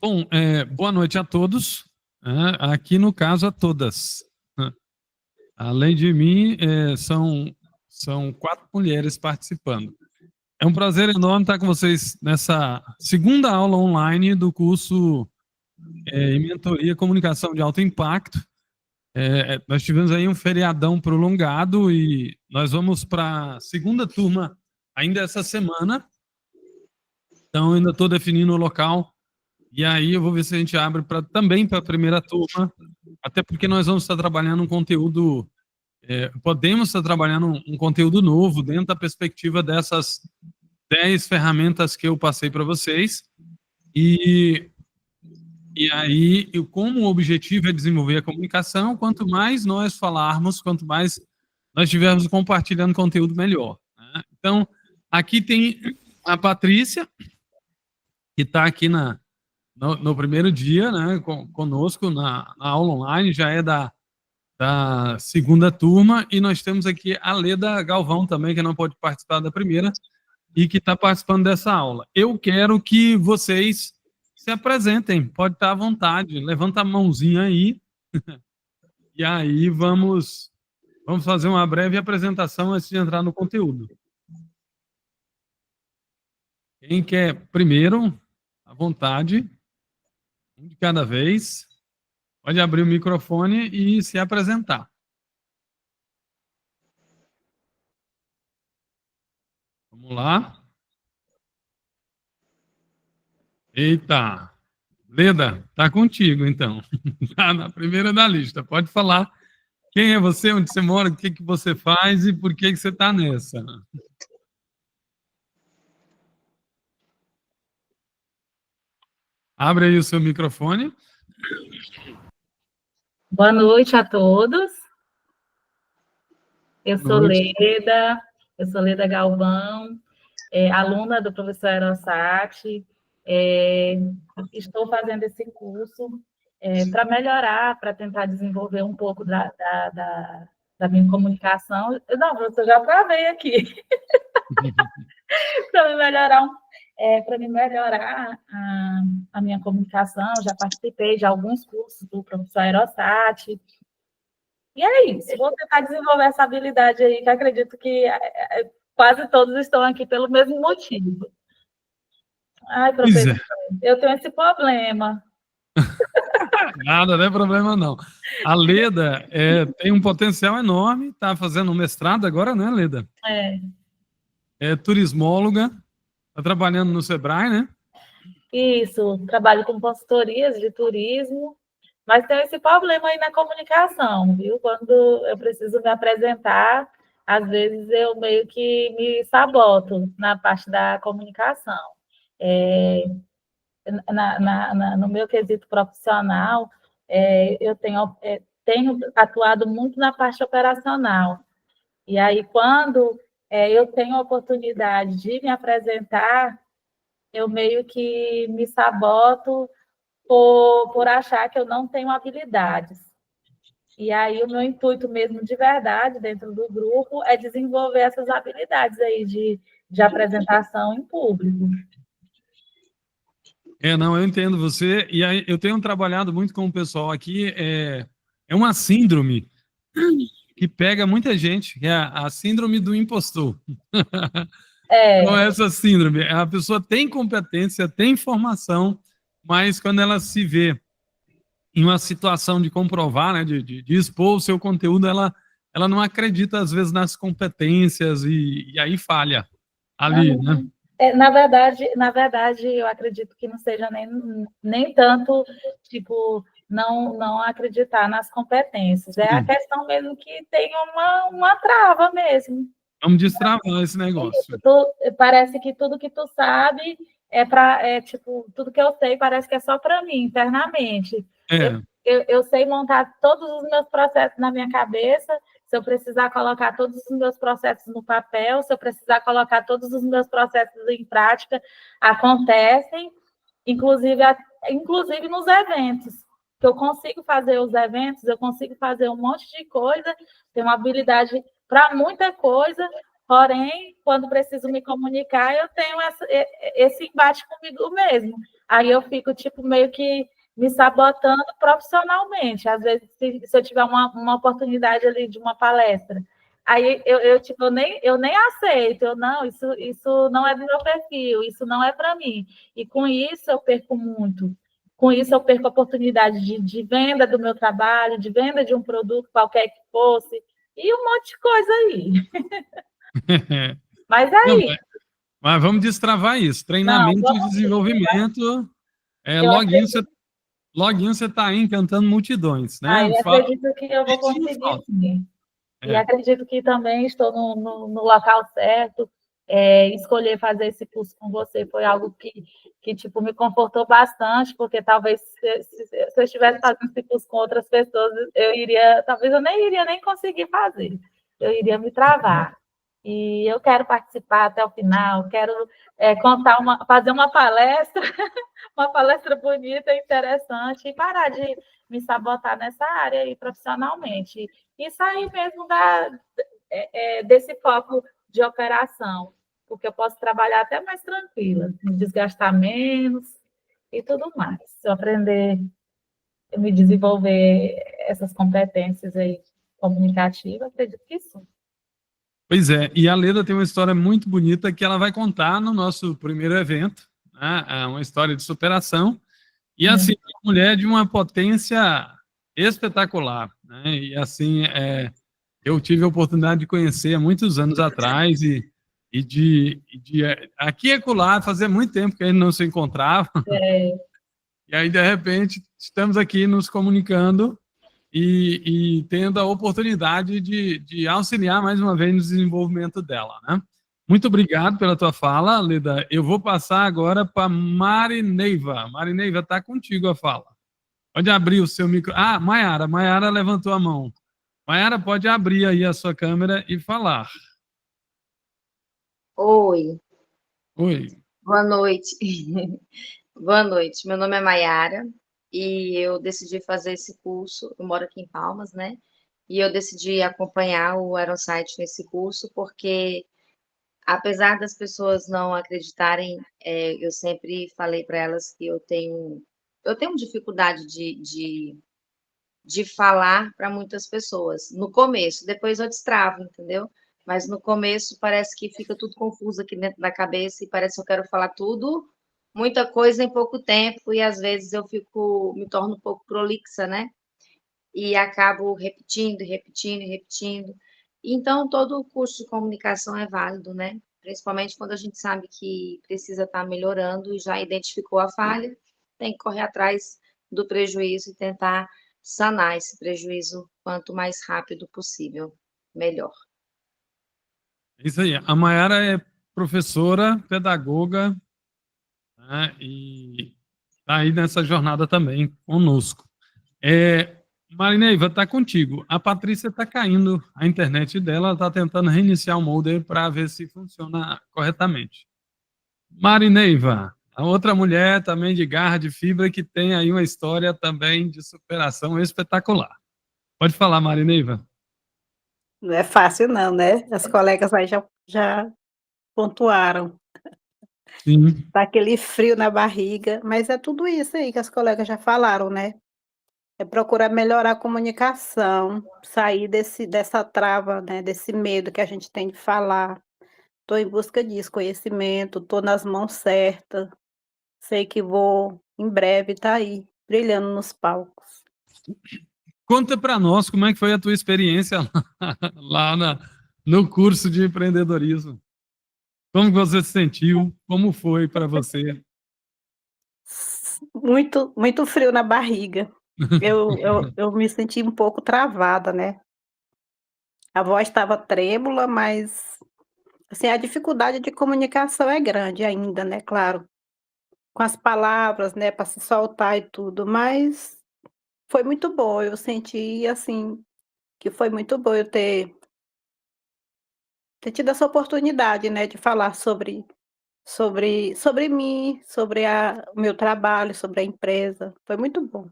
Bom, boa noite a todos. Aqui, no caso, a todas. Além de mim, são 4 mulheres participando. É um prazer enorme estar com vocês nessa segunda aula online do curso em Mentoria Comunicação de Alto Impacto. Nós tivemos aí um feriadão prolongado e nós vamos para a segunda turma ainda essa semana. Então, ainda estou definindo o local. E aí eu vou ver se a gente abre também para a primeira turma, até porque nós vamos estar trabalhando um conteúdo, podemos estar trabalhando um conteúdo novo dentro da perspectiva dessas 10 ferramentas que eu passei para vocês. E aí, como o objetivo é desenvolver a comunicação, quanto mais nós falarmos, quanto mais nós estivermos compartilhando conteúdo, melhor. Né? Então, aqui tem a Patrícia, que está aqui no primeiro dia, né, conosco na aula online, já é da segunda turma, e nós temos aqui a Leda Galvão também, que não pode participar da primeira, e que está participando dessa aula. Eu quero que vocês se apresentem, pode estar à vontade, levanta a mãozinha aí, e aí vamos fazer uma breve apresentação antes de entrar no conteúdo. Quem quer primeiro, à vontade, um de cada vez. Pode abrir o microfone e se apresentar. Vamos lá. Eita. Leda, tá contigo, então. Tá na primeira da lista. Pode falar quem é você, onde você mora, o que você faz e por que você está nessa. Abre aí o seu microfone. Boa noite a todos. Eu sou Leda Galvão, aluna do professor Aerosati. Estou fazendo esse curso para melhorar, para tentar desenvolver um pouco da minha comunicação. Não, professor, já travei aqui. Para me melhorar a minha comunicação, já participei de alguns cursos do professor Aerosati. E é isso, vou tentar desenvolver essa habilidade aí, que acredito que quase todos estão aqui pelo mesmo motivo. Ai, professor, eu tenho esse problema. Nada, não é problema não. A Leda tem um potencial enorme, está fazendo um mestrado agora, né, Leda? É turismóloga, está trabalhando no Sebrae, né? Isso, trabalho com consultorias de turismo, mas tem esse problema aí na comunicação, viu? Quando eu preciso me apresentar, às vezes eu meio que me saboto na parte da comunicação. No meu quesito profissional, eu tenho atuado muito na parte operacional. E aí, quando eu tenho a oportunidade de me apresentar, eu meio que me saboto por achar que eu não tenho habilidades. E aí, o meu intuito mesmo, de verdade, dentro do grupo, é desenvolver essas habilidades aí de apresentação em público. Não, eu entendo você, e aí eu tenho trabalhado muito com o pessoal aqui, é uma síndrome que pega muita gente, que é a síndrome do impostor. Então, essa síndrome, a pessoa tem competência, tem formação, mas quando ela se vê em uma situação de comprovar, né, de expor o seu conteúdo, ela não acredita, às vezes, nas competências e aí falha ali, né? Na verdade, eu acredito que não seja nem tanto, tipo, não acreditar nas competências. É a questão mesmo que tem uma trava mesmo. Vamos destravar esse negócio. Parece que tudo que tu sabe tipo, tudo que eu sei parece que é só para mim, internamente. Eu sei montar todos os meus processos na minha cabeça. Se eu precisar colocar todos os meus processos no papel, se eu precisar colocar todos os meus processos em prática, acontecem, inclusive nos eventos. Que eu consigo fazer os eventos, eu consigo fazer um monte de coisa, tenho uma habilidade para muita coisa, Porém, quando preciso me comunicar, eu tenho esse embate comigo mesmo. Aí eu fico, tipo, meio que me sabotando profissionalmente. Às vezes, se eu tiver uma oportunidade ali de uma palestra, aí tipo, eu nem aceito, não, isso não é do meu perfil, isso não é para mim. E com isso eu perco muito. Com isso eu perco a oportunidade de venda do meu trabalho, de venda de um produto qualquer que fosse, e um monte de coisa aí. Mas Não, aí, mas vamos destravar isso. não, Treinamento e vamos sim. desenvolvimento. Eu Login você está aí encantando multidões, né? eu acredito que eu vou Pedindo conseguir foto. sim. E É. acredito que também estou no local certo. Escolher fazer esse curso com você foi algo que tipo, me confortou bastante, porque talvez se eu estivesse fazendo esse curso com outras pessoas, talvez eu nem iria nem conseguir fazer. Eu iria me travar. E eu quero participar até o final, quero fazer uma palestra bonita, interessante, e parar de me sabotar nessa área aí profissionalmente. E sair mesmo desse foco de operação, porque eu posso trabalhar até mais tranquila, me desgastar menos e tudo mais. Se eu aprender a me desenvolver essas competências aí comunicativas, acredito que sim. Pois é, e a Leda tem uma história muito bonita que ela vai contar no nosso primeiro evento, né? É uma história de superação, e assim, uma mulher de uma potência espetacular, né? E assim, eu tive a oportunidade de conhecer há muitos anos atrás aqui e acolá, fazia muito tempo que a gente não se encontrava, e aí de repente estamos aqui nos comunicando e tendo a oportunidade de auxiliar mais uma vez no desenvolvimento dela, né? Muito obrigado pela tua fala, Leda. Eu vou passar agora para Marineiva. Marineiva, está contigo a fala. Pode abrir o seu micro. Ah, Maiara. Maiara levantou a mão. Maiara, pode abrir aí a sua câmera e falar. Oi, Oi. boa noite. Boa noite. Meu nome é Maiara e eu decidi fazer esse curso. Eu moro aqui em Palmas, né? E eu decidi acompanhar o Aerosite nesse curso porque, apesar das pessoas não acreditarem, eu sempre falei para elas que eu tenho dificuldade de falar para muitas pessoas. No começo, depois eu destravo, entendeu? Mas no começo parece que fica tudo confuso aqui dentro da cabeça e parece que eu quero falar tudo, muita coisa em pouco tempo, e às vezes me torno um pouco prolixa, né? E acabo repetindo, repetindo, repetindo. Então, todo o curso de comunicação é válido, né? Principalmente quando a gente sabe que precisa estar melhorando e já identificou a falha, tem que correr atrás do prejuízo e tentar sanar esse prejuízo quanto mais rápido possível, melhor. É isso aí. A Maiara é professora, pedagoga, né? E está aí nessa jornada também conosco. Marineiva, está contigo. A Patrícia está caindo a internet dela, está tentando reiniciar o molder para ver se funciona corretamente. Marineiva, a outra mulher também de garra, de fibra, que tem aí uma história também de superação espetacular. Pode falar, Marineiva. Não é fácil não, né? As colegas aí já pontuaram. Sim. Tá aquele frio na barriga, mas é tudo isso aí que as colegas já falaram, né? É procurar melhorar a comunicação, sair dessa trava, né, desse medo que a gente tem de falar. Estou em busca disso, conhecimento, estou nas mãos certas, sei que vou em breve estar aí, brilhando nos palcos. Conta para nós como é que foi a tua experiência lá no curso de empreendedorismo. Como você se sentiu? Como foi para você? Muito, muito frio na barriga. Eu me senti um pouco travada, né? A voz estava trêmula, mas assim, a dificuldade de comunicação é grande ainda, né, claro, com as palavras, né, para se soltar e tudo, mas foi muito bom, eu senti, assim, que foi muito bom eu ter tido essa oportunidade, né, de falar sobre mim, sobre o meu trabalho, sobre a empresa, foi muito bom.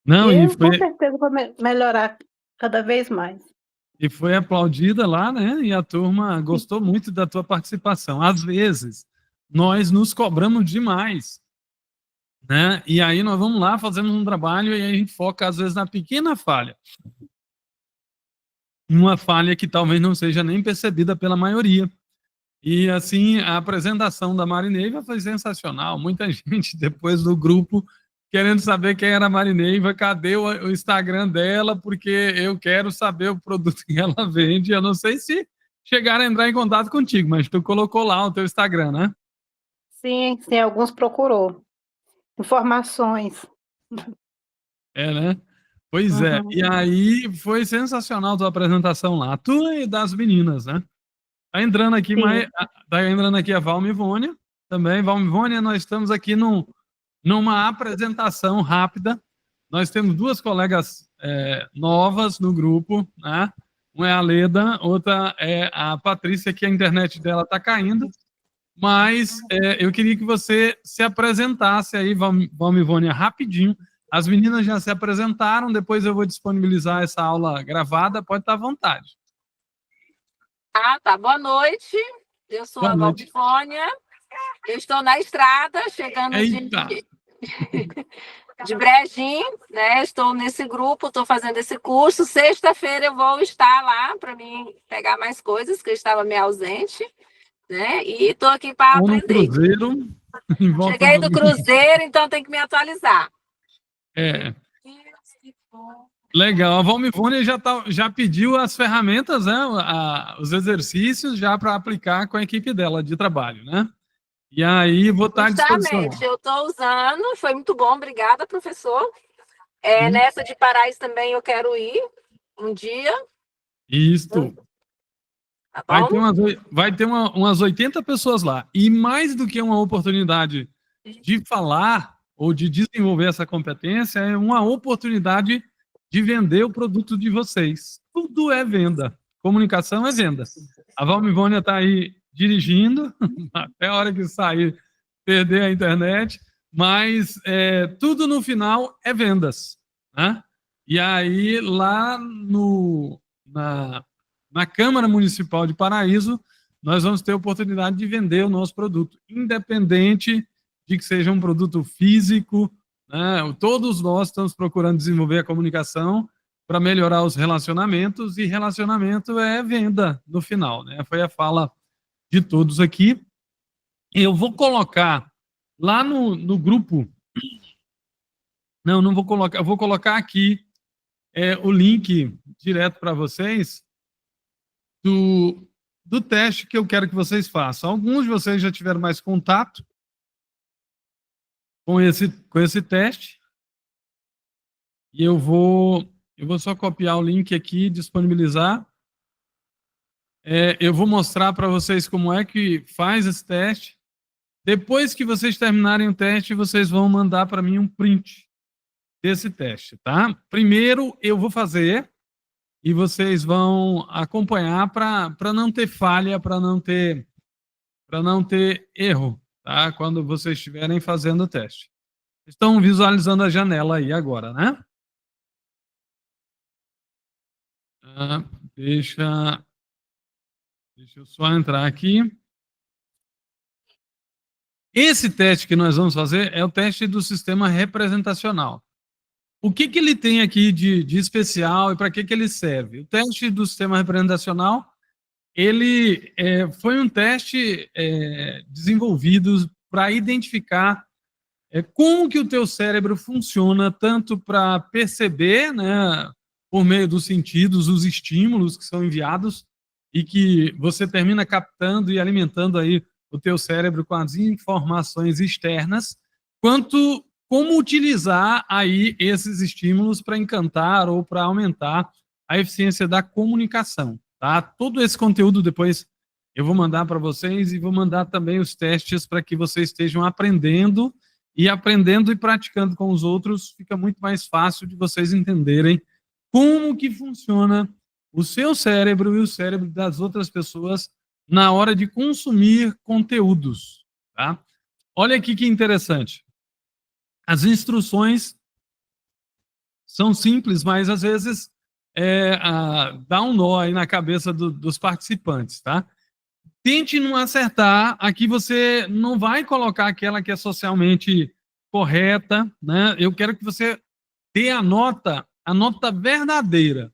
E Não, e eu com foi, certeza vou melhorar cada vez mais. e foi aplaudida lá, né? E a turma gostou muito da tua participação. Às vezes, nós nos cobramos demais, né? E aí nós vamos lá, fazemos um trabalho e aí a gente foca, às vezes, na pequena falha. Uma falha que talvez não seja nem percebida pela maioria. E, assim, a apresentação da Marineiva foi sensacional. Muita gente, depois do grupo, querendo saber quem era a Marineiva, cadê o Instagram dela, porque eu quero saber o produto que ela vende. Eu não sei se chegaram a entrar em contato contigo, mas tu colocou lá o teu Instagram, né? Sim, sim, alguns procurou. Informações. É, né? Pois é. Uhum. E aí foi sensacional a tua apresentação lá. Tu e das meninas, né? Tá entrando aqui, Sim. tá entrando aqui a Valmivônia também. Valmivônia, nós estamos aqui numa apresentação rápida. Nós temos duas colegas novas no grupo, né? Uma é a Leda, outra é a Patrícia, que a internet dela está caindo. Mas eu queria que você se apresentasse aí, Valmivônia, rapidinho. As meninas já se apresentaram, depois eu vou disponibilizar essa aula gravada, pode estar à vontade. Ah, tá. Boa noite. Eu sou Boa a noite. Valmivônia. Eu estou na estrada, chegando Eita! de Brejinho, né? Estou nesse grupo, estou fazendo esse curso. Sexta-feira eu vou estar lá para mim pegar mais coisas, que eu estava meio ausente, né? E estou aqui para Ou no aprender. cruzeiro, em volta Cheguei do do cruzeiro, então tem que me atualizar. É. Legal, a Valmivônia já pediu as ferramentas, né, os exercícios já para aplicar com a equipe dela de trabalho, né? E aí vou estar à disposição. Justamente, eu estou usando, foi muito bom, obrigada, professor. Nessa de Parais também eu quero ir um dia. Isso. Tá Vai ter umas 80 pessoas lá. E mais do que uma oportunidade de falar ou de desenvolver essa competência, é uma oportunidade de vender o produto de vocês. Tudo é venda. Comunicação é venda. A Valmivônia está aí dirigindo, até a hora que sair, perder a internet, mas tudo no final é vendas. Né? E aí, lá na Câmara Municipal de Paraíso, nós vamos ter a oportunidade de vender o nosso produto, independente de que seja um produto físico, né? Todos nós estamos procurando desenvolver a comunicação para melhorar os relacionamentos, e relacionamento é venda no final, né? Foi a fala de todos aqui. Eu vou colocar lá no grupo, não vou colocar, eu vou colocar aqui o link direto para vocês do teste que eu quero que vocês façam. Alguns de vocês já tiveram mais contato com esse teste, e eu vou só copiar o link aqui e disponibilizar. Eu vou mostrar para vocês como é que faz esse teste. Depois que vocês terminarem o teste, vocês vão mandar para mim um print desse teste, tá? Primeiro eu vou fazer e vocês vão acompanhar para não ter falha, para não ter erro, tá? Quando vocês estiverem fazendo o teste. Estão visualizando a janela aí agora, né? Deixa eu só entrar aqui. Esse teste que nós vamos fazer é o teste do sistema representacional. O que ele tem aqui de especial e para que ele serve? O teste do sistema representacional, ele foi um teste desenvolvido para identificar como que o teu cérebro funciona, tanto para perceber, né, por meio dos sentidos, os estímulos que são enviados e que você termina captando e alimentando aí o teu cérebro com as informações externas, quanto como utilizar aí esses estímulos para encantar ou para aumentar a eficiência da comunicação, tá? Todo esse conteúdo depois eu vou mandar para vocês e vou mandar também os testes para que vocês estejam aprendendo e praticando com os outros, fica muito mais fácil de vocês entenderem como que funciona o seu cérebro e o cérebro das outras pessoas na hora de consumir conteúdos, tá? Olha aqui que interessante. As instruções são simples, mas às vezes dar um nó aí na cabeça dos participantes, tá? Tente não acertar. Aqui você não vai colocar aquela que é socialmente correta, né? Eu quero que você dê a nota verdadeira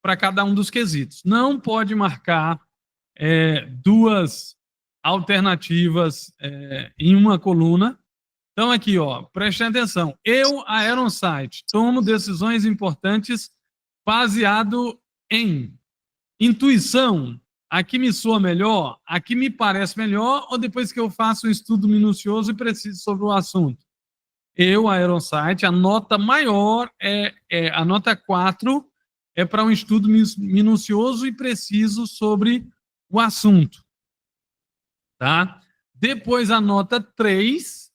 para cada um dos quesitos. Não pode marcar duas alternativas em uma coluna. Então, aqui, ó, preste atenção. Eu, Aeronsite, tomo decisões importantes baseado em intuição, a que me soa melhor, a que me parece melhor, ou depois que eu faço um estudo minucioso e preciso sobre o assunto. Eu, Aeronsite, a nota maior a nota 4 é para um estudo minucioso e preciso sobre o assunto. Tá? Depois, a nota 3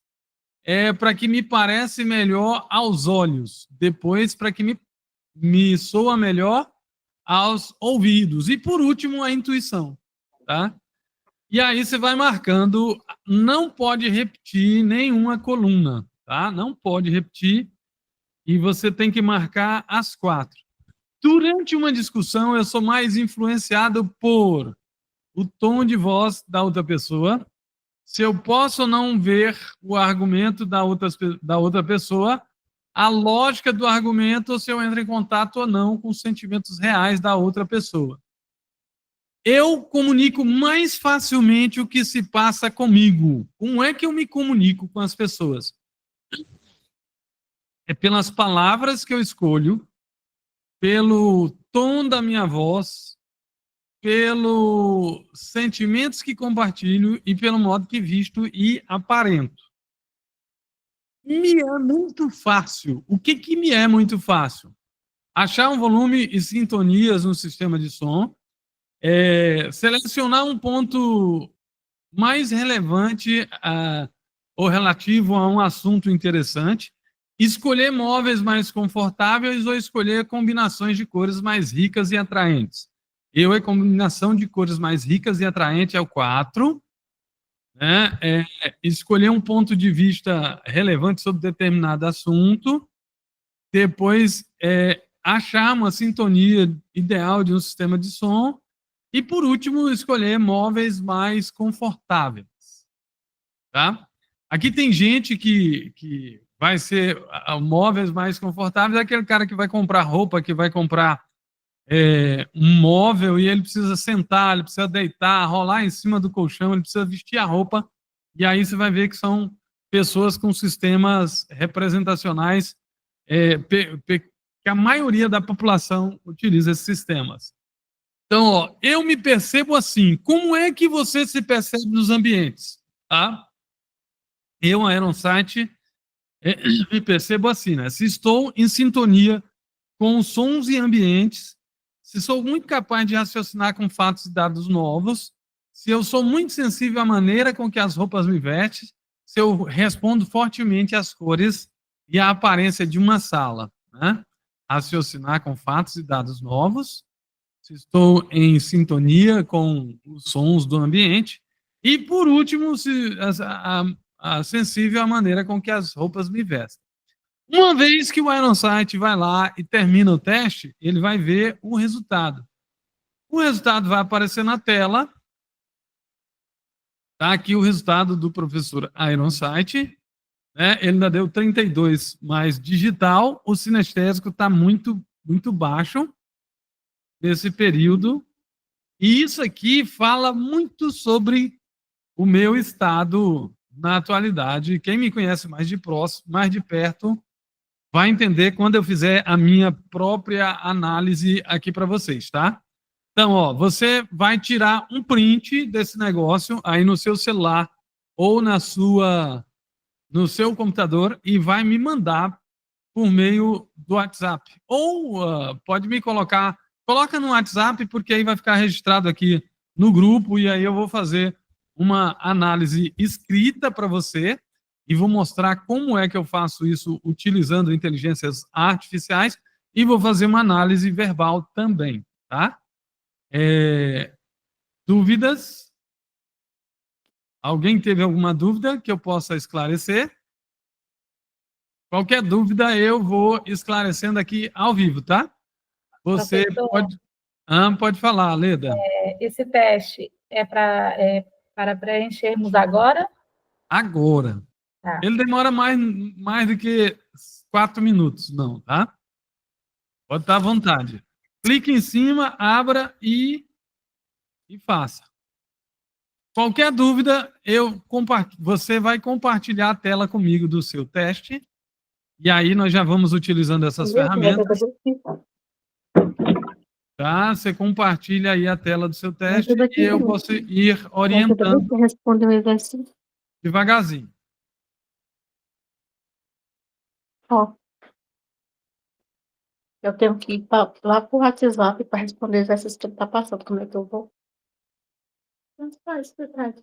é para que me parece melhor aos olhos. Depois, para que me soa melhor aos ouvidos. E, por último, a intuição. Tá? E aí você vai marcando, não pode repetir nenhuma coluna. Tá? Não pode repetir. E você tem que marcar as 4. Durante uma discussão, eu sou mais influenciado por o tom de voz da outra pessoa, se eu posso ou não ver o argumento da outra pessoa, a lógica do argumento, ou se eu entro em contato ou não com os sentimentos reais da outra pessoa. Eu comunico mais facilmente o que se passa comigo. Como é que eu me comunico com as pessoas? É pelas palavras que eu escolho, pelo tom da minha voz, pelos sentimentos que compartilho e pelo modo que visto e aparento. Me é muito fácil. O que me é muito fácil? Achar um volume e sintonias no sistema de som, selecionar um ponto mais relevante ou relativo a um assunto interessante, escolher móveis mais confortáveis ou escolher combinações de cores mais ricas e atraentes. A combinação de cores mais ricas e atraentes é o 4. Né? Escolher um ponto de vista relevante sobre determinado assunto. Depois, achar uma sintonia ideal de um sistema de som. E, por último, escolher móveis mais confortáveis. Tá? Aqui tem gente que vai ser móveis mais confortáveis, é aquele cara que vai comprar roupa, que vai comprar um móvel e ele precisa sentar, ele precisa deitar, rolar em cima do colchão, ele precisa vestir a roupa, e aí você vai ver que são pessoas com sistemas representacionais que a maioria da população utiliza esses sistemas. Então, ó, eu me percebo assim. Como é que você se percebe nos ambientes? Tá? Eu, Aeronsite, me percebo assim, né? Se estou em sintonia com os sons e ambientes, se sou muito capaz de raciocinar com fatos e dados novos, se eu sou muito sensível à maneira com que as roupas me vestem, se eu respondo fortemente às cores e à aparência de uma sala, né? Raciocinar com fatos e dados novos, se estou em sintonia com os sons do ambiente, e, por último, sensível à maneira com que as roupas me vestem. Uma vez que o Aeronsite vai lá e termina o teste, ele vai ver o resultado. O resultado vai aparecer na tela. Está aqui o resultado do professor Aeronsite. Né? Ele ainda deu 32 mais digital. O sinestésico está muito, muito baixo nesse período. E isso aqui fala muito sobre o meu estado na atualidade. Quem me conhece mais de próximo, mais de perto, vai entender quando eu fizer a minha própria análise aqui para vocês, tá? Então, ó, você vai tirar um print desse negócio aí no seu celular ou no seu computador e vai me mandar por meio do WhatsApp. Ou pode me coloca no WhatsApp, porque aí vai ficar registrado aqui no grupo e aí eu vou fazer uma análise escrita para você e vou mostrar como é que eu faço isso utilizando inteligências artificiais e vou fazer uma análise verbal também, tá? Dúvidas? Alguém teve alguma dúvida que eu possa esclarecer? Qualquer dúvida eu vou esclarecendo aqui ao vivo, tá? Você Professor, pode falar, Leda. esse teste para preenchermos agora? Agora. Tá. Ele demora mais do que 4 minutos, não, tá? Pode estar à vontade. Clique em cima, abra e faça. Qualquer dúvida, você vai compartilhar a tela comigo do seu teste, e aí nós já vamos utilizando essas ferramentas, tá? Você compartilha aí a tela do seu teste e eu posso ir orientando Responder o exercício. devagarzinho. Ó, eu tenho que ir lá pro WhatsApp para responder o exercício que ele tá passando. Como é que eu vou? Não faz,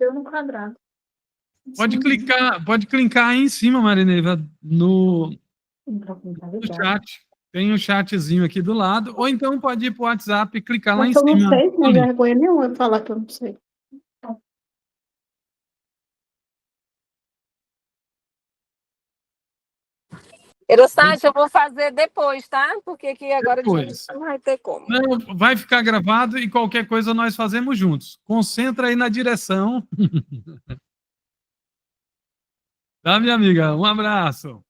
eu no quadrado. Pode clicar aí em cima, Marineiva, no chat. Tem um chatzinho aqui do lado, ou então pode ir para o WhatsApp e clicar lá em Mas eu não cima. sei, não é vergonha nenhuma eu falar que eu não sei. Erosati, eu vou fazer depois, tá? Porque aqui agora Depois. não vai ter como. Não, vai ficar gravado e qualquer coisa nós fazemos juntos. Concentra aí na direção. Tá, minha amiga? Um abraço.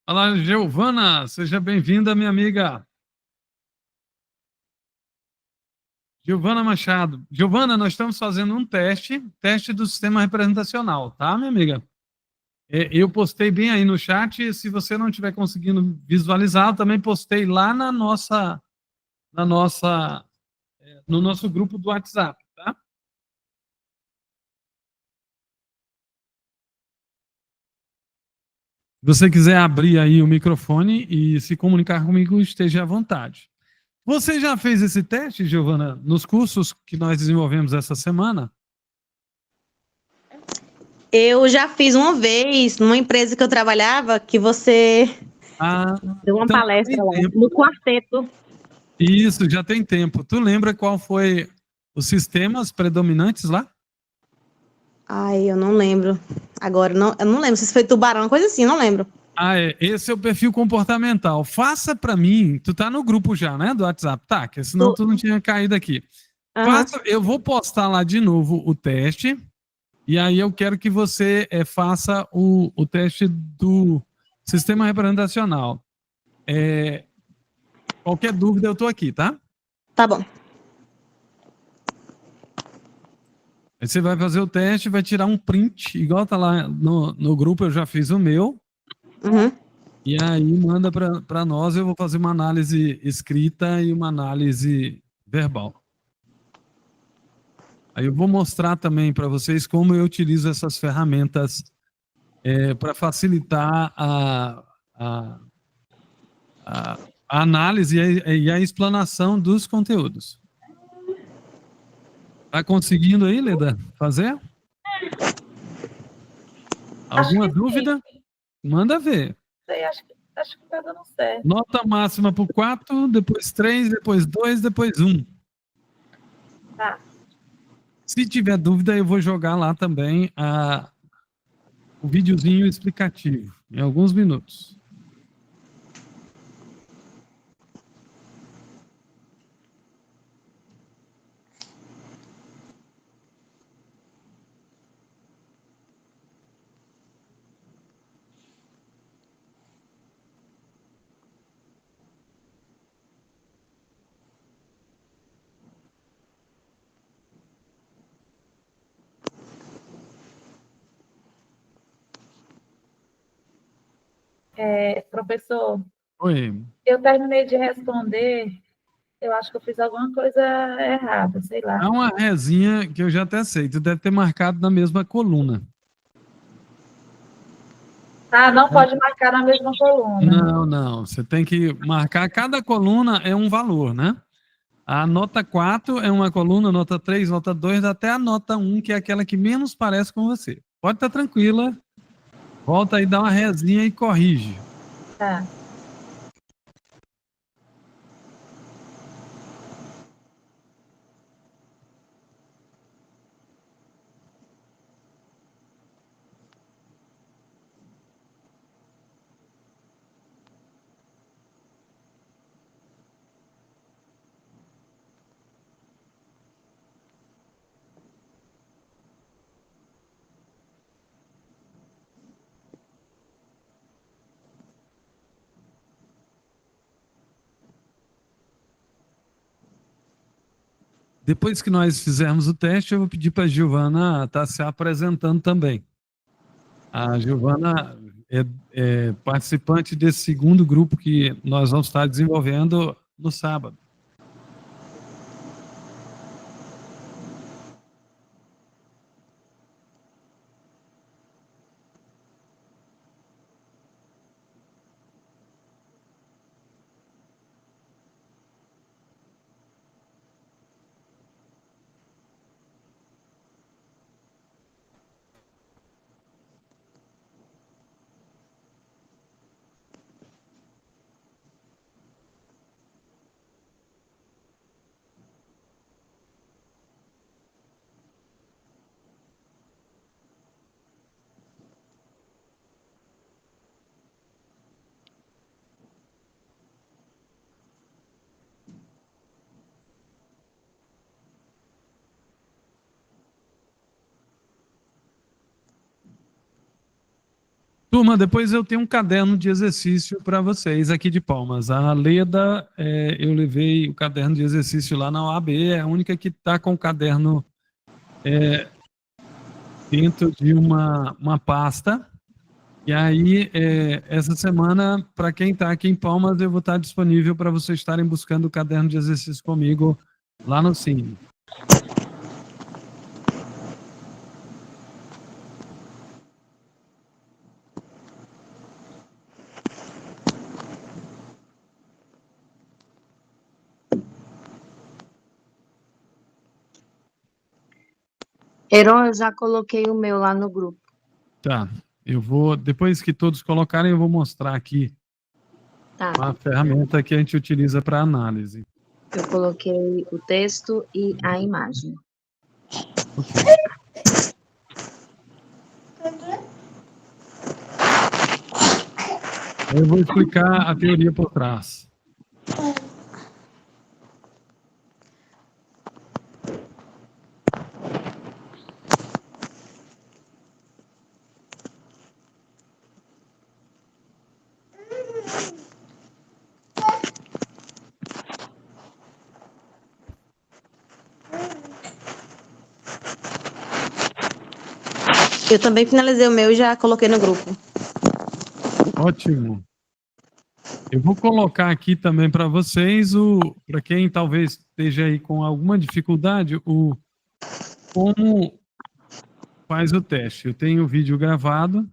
Olá, Giovana, seja bem-vinda, minha amiga. Giovana Machado. Giovana, nós estamos fazendo um teste do sistema representacional, tá, minha amiga? Eu postei bem aí no chat, se você não estiver conseguindo visualizar, eu também postei lá no nosso grupo do WhatsApp, tá? Se você quiser abrir aí o microfone e se comunicar comigo, esteja à vontade. Você já fez esse teste, Giovana, nos cursos que nós desenvolvemos essa semana? Eu já fiz uma vez numa empresa que eu trabalhava que você deu uma Então palestra tem lá tempo. no quarteto. Isso, já tem tempo. Tu lembra qual foi os sistemas predominantes lá? Ai, eu não lembro. Agora, não, eu não lembro se foi tubarão, uma coisa assim, não lembro. Esse é o perfil comportamental. Faça para mim, tu tá no grupo já, né, do WhatsApp, tá? Que senão tu não tinha caído aqui. Eu vou postar lá de novo o teste, e aí eu quero que você faça o teste do sistema representacional. Qualquer dúvida eu tô aqui, tá? Tá bom. Aí você vai fazer o teste, vai tirar um print, igual tá lá no grupo, eu já fiz o meu. Uhum. E aí manda para nós, eu vou fazer uma análise escrita e uma análise verbal. Aí eu vou mostrar também para vocês como eu utilizo essas ferramentas para facilitar a análise e a explanação dos conteúdos. Tá conseguindo aí, Leda, fazer? Alguma dúvida? Manda ver. Acho que está dando certo. Nota máxima por 4, depois 3, depois 2, depois 1. Tá. Se tiver dúvida, eu vou jogar lá também o videozinho explicativo, em alguns minutos. Professor, Oi. eu terminei de responder, eu acho que eu fiz alguma coisa errada, sei lá. Há uma resinha que eu já até sei, tu deve ter marcado na mesma coluna. Não pode marcar na mesma coluna. Não. Você tem que marcar, cada coluna é um valor, né? A nota 4 é uma coluna, nota 3, nota 2, até a nota 1, que é aquela que menos parece com você. Pode estar tranquila. Volta aí, dá uma resinha e corrige. Tá. Depois que nós fizermos o teste, eu vou pedir para a Giovana estar se apresentando também. A Giovana é participante desse segundo grupo que nós vamos estar desenvolvendo no sábado. Turma, depois eu tenho um caderno de exercício para vocês aqui de Palmas. A Leda, eu levei o caderno de exercício lá na OAB, é a única que está com o caderno dentro de uma pasta. E aí, essa semana, para quem está aqui em Palmas, eu vou estar disponível para vocês estarem buscando o caderno de exercício comigo lá no Cine. Heron, eu já coloquei o meu lá no grupo. Tá, eu vou, depois que todos colocarem, eu vou mostrar aqui Tá. uma ferramenta que a gente utiliza para análise. Eu coloquei o texto e a imagem. Eu vou explicar a teoria por trás. Eu também finalizei o meu e já coloquei no grupo. Ótimo. Eu vou colocar aqui também para vocês, para quem talvez esteja aí com alguma dificuldade, como faz o teste. Eu tenho o vídeo gravado,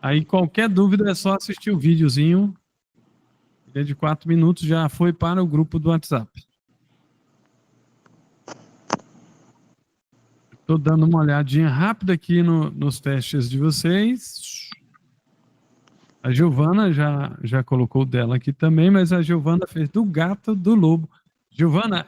aí qualquer dúvida é só assistir o videozinho, ele é de 4 minutos, já foi para o grupo do WhatsApp. Estou dando uma olhadinha rápida aqui nos testes de vocês. A Giovana já colocou o dela aqui também, mas a Giovana fez do gato do lobo. Giovana,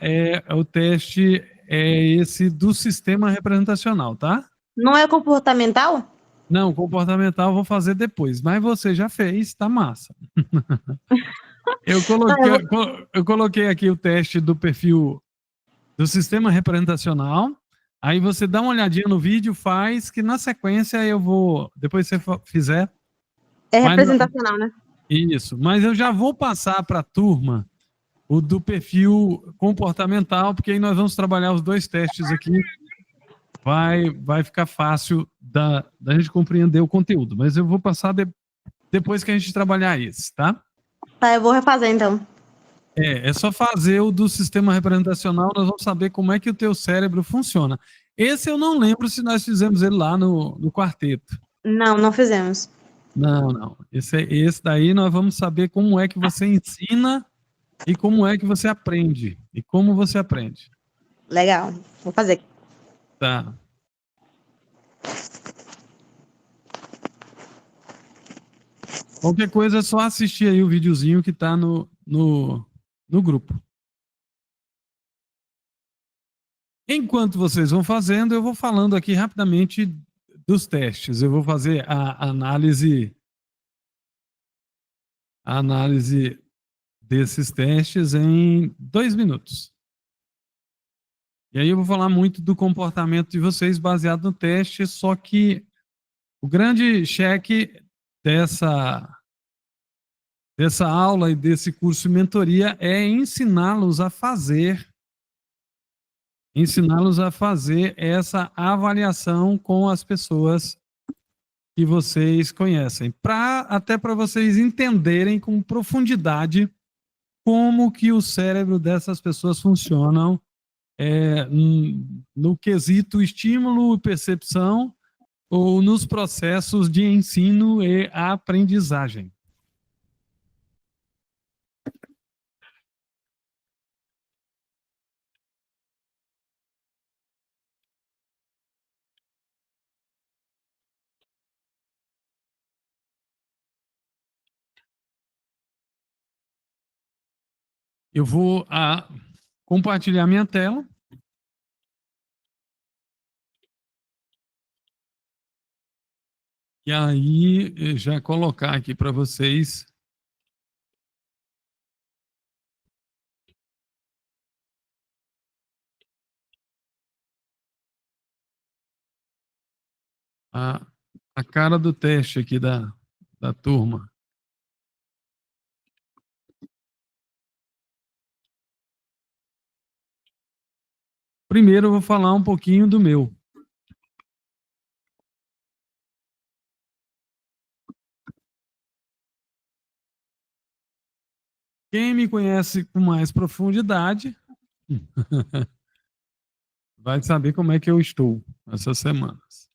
o teste é esse do sistema representacional, tá? Não é comportamental? Não, comportamental eu vou fazer depois, mas você já fez, tá massa. Eu coloquei aqui o teste do perfil do sistema representacional. Aí você dá uma olhadinha no vídeo, faz, que na sequência eu vou, depois você fizer. É representacional, né? Isso, mas eu já vou passar para a turma o do perfil comportamental, porque aí nós vamos trabalhar os dois testes aqui. Vai ficar fácil da gente compreender o conteúdo, mas eu vou passar depois que a gente trabalhar esse, tá? Tá, eu vou refazer então. É só fazer o do sistema representacional, nós vamos saber como é que o teu cérebro funciona. Esse eu não lembro se nós fizemos ele lá no quarteto. Não fizemos. Não. Esse daí nós vamos saber como é que você ensina e como é que você aprende. E como você aprende. Legal, vou fazer. Tá. Qualquer coisa é só assistir aí o videozinho que tá no grupo. Enquanto vocês vão fazendo, eu vou falando aqui rapidamente dos testes. Eu vou fazer a análise desses testes em 2 minutos. E aí eu vou falar muito do comportamento de vocês baseado no teste, só que o grande cheque dessa aula e desse curso de mentoria é ensiná-los a fazer ensiná-los a fazer essa avaliação com as pessoas que vocês conhecem, até para vocês entenderem com profundidade como que o cérebro dessas pessoas funcionam no quesito estímulo e percepção ou nos processos de ensino e aprendizagem. Eu vou compartilhar minha tela. E aí, já colocar aqui para vocês a cara do teste aqui da turma. Primeiro eu vou falar um pouquinho do meu. Quem me conhece com mais profundidade vai saber como é que eu estou essas semanas.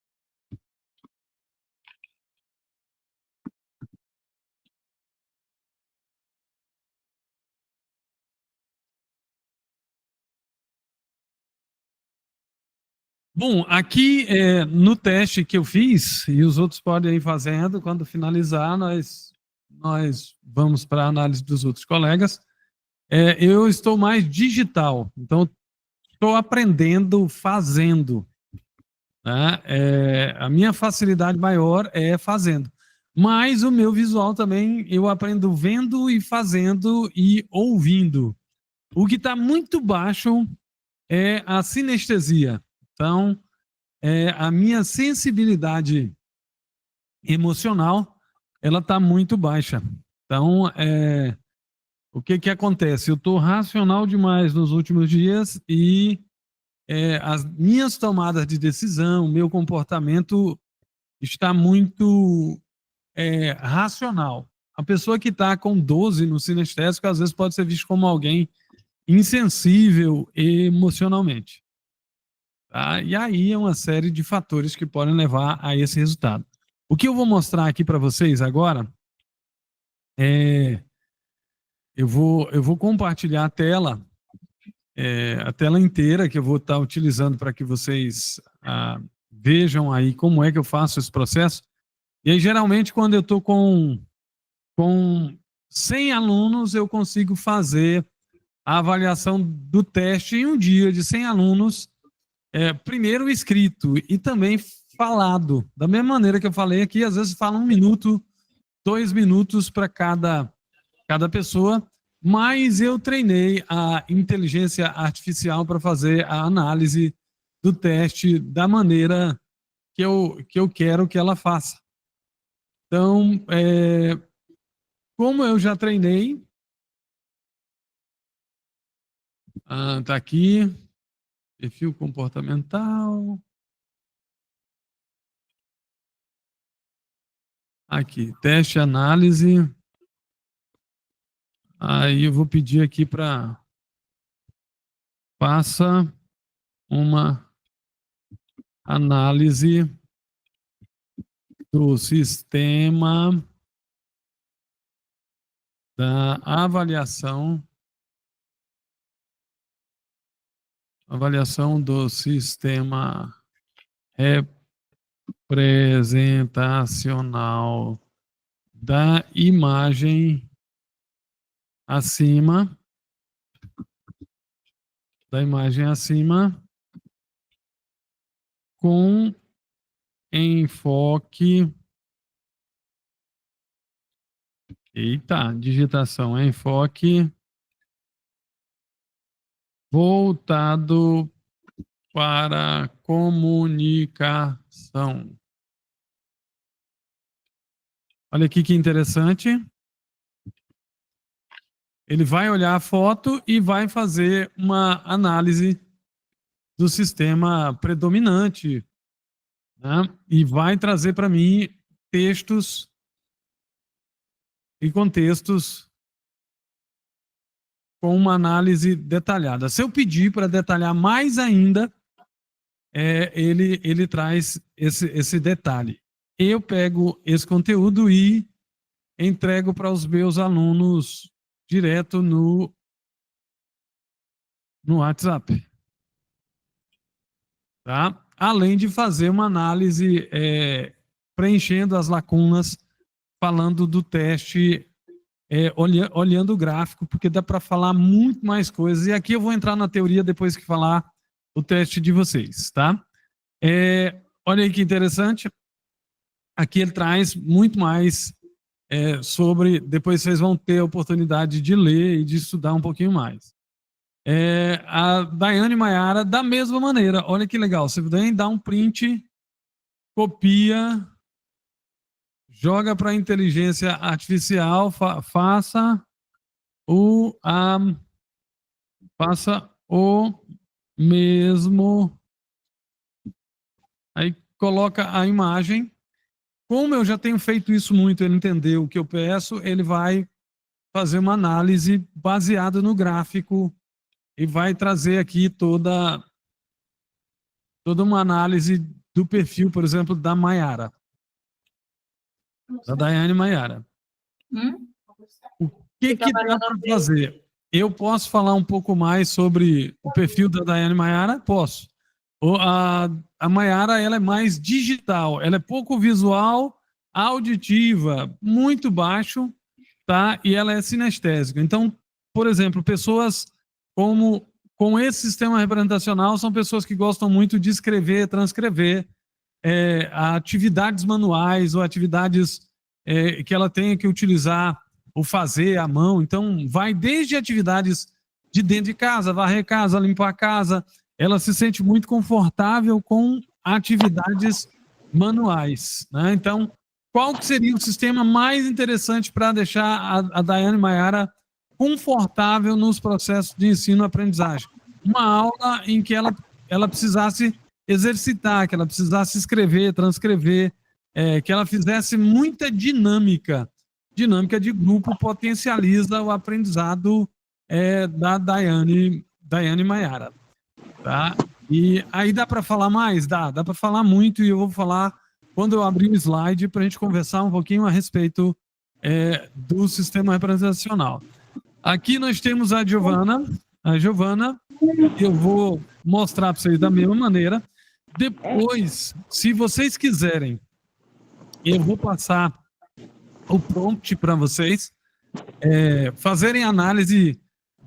Bom, aqui no teste que eu fiz, e os outros podem ir fazendo, quando finalizar, nós vamos para a análise dos outros colegas. Eu estou mais digital, então estou aprendendo fazendo. Né? A minha facilidade maior é fazendo. Mas o meu visual também, eu aprendo vendo e fazendo e ouvindo. O que está muito baixo é a sinestesia. Então, a minha sensibilidade emocional, ela está muito baixa. Então, o que acontece? Eu estou racional demais nos últimos dias e as minhas tomadas de decisão, o meu comportamento está muito racional. A pessoa que está com 12 no sinestésico, às vezes pode ser visto como alguém insensível emocionalmente. Tá? E aí é uma série de fatores que podem levar a esse resultado. O que eu vou mostrar aqui para vocês agora eu vou compartilhar a tela inteira que eu vou estar utilizando para que vocês vejam aí como é que eu faço esse processo. E aí, geralmente, quando eu estou com 100 alunos, eu consigo fazer a avaliação do teste em um dia de 100 alunos, primeiro escrito e também falado. Da mesma maneira que eu falei aqui, às vezes fala 1 minuto, 2 minutos para cada pessoa, mas eu treinei a inteligência artificial para fazer a análise do teste da maneira que eu quero que ela faça. Então, como eu já treinei, tá aqui, perfil comportamental. Aqui, teste análise. Aí eu vou pedir aqui para faça uma análise do sistema da avaliação do sistema representacional da imagem acima, com enfoque, digitação, enfoque voltado para comunicação. Olha aqui que interessante. Ele vai olhar a foto e vai fazer uma análise do sistema predominante, né? E vai trazer para mim textos e contextos com uma análise detalhada. Se eu pedir para detalhar mais ainda, ele traz esse detalhe. Eu pego esse conteúdo e entrego para os meus alunos direto no WhatsApp. Tá? Além de fazer uma análise preenchendo as lacunas, falando do teste, olhando o gráfico, porque dá para falar muito mais coisas. E aqui eu vou entrar na teoria depois que falar o teste de vocês, tá? Olha aí que interessante. Aqui ele traz muito mais sobre... Depois vocês vão ter a oportunidade de ler e de estudar um pouquinho mais. A Daiane e Maiara, da mesma maneira. Olha que legal. Você vem dar um print, copia, joga para a inteligência artificial, faça o mesmo. Aí coloca a imagem. Como eu já tenho feito isso muito, ele entendeu o que eu peço, ele vai fazer uma análise baseada no gráfico e vai trazer aqui toda uma análise do perfil, por exemplo, da Maiara. Da Daiane Maiara. O que dá para fazer? Eu posso falar um pouco mais sobre o perfil da Daiane Maiara? Posso. A Maiara, ela é mais digital, ela é pouco visual, auditiva, muito baixo, tá? E ela é sinestésica. Então, por exemplo, pessoas com esse sistema representacional são pessoas que gostam muito de escrever, transcrever, atividades manuais ou atividades que ela tenha que utilizar ou fazer à mão. Então, vai desde atividades de dentro de casa, varrer casa, limpar a casa. Ela se sente muito confortável com atividades manuais, né? Então, qual que seria o sistema mais interessante para deixar a Daiane Maiara confortável nos processos de ensino-aprendizagem? Uma aula em que ela precisasse exercitar, que ela precisasse escrever, transcrever, que ela fizesse muita dinâmica. Dinâmica de grupo potencializa o aprendizado da Daiane Maiara. Tá? E aí dá para falar mais? Dá para falar muito, e eu vou falar quando eu abrir o slide para a gente conversar um pouquinho a respeito do sistema representacional. Aqui nós temos a Giovana. A Giovana, eu vou mostrar para vocês da mesma maneira. Depois, se vocês quiserem, eu vou passar o prompt para vocês fazerem análise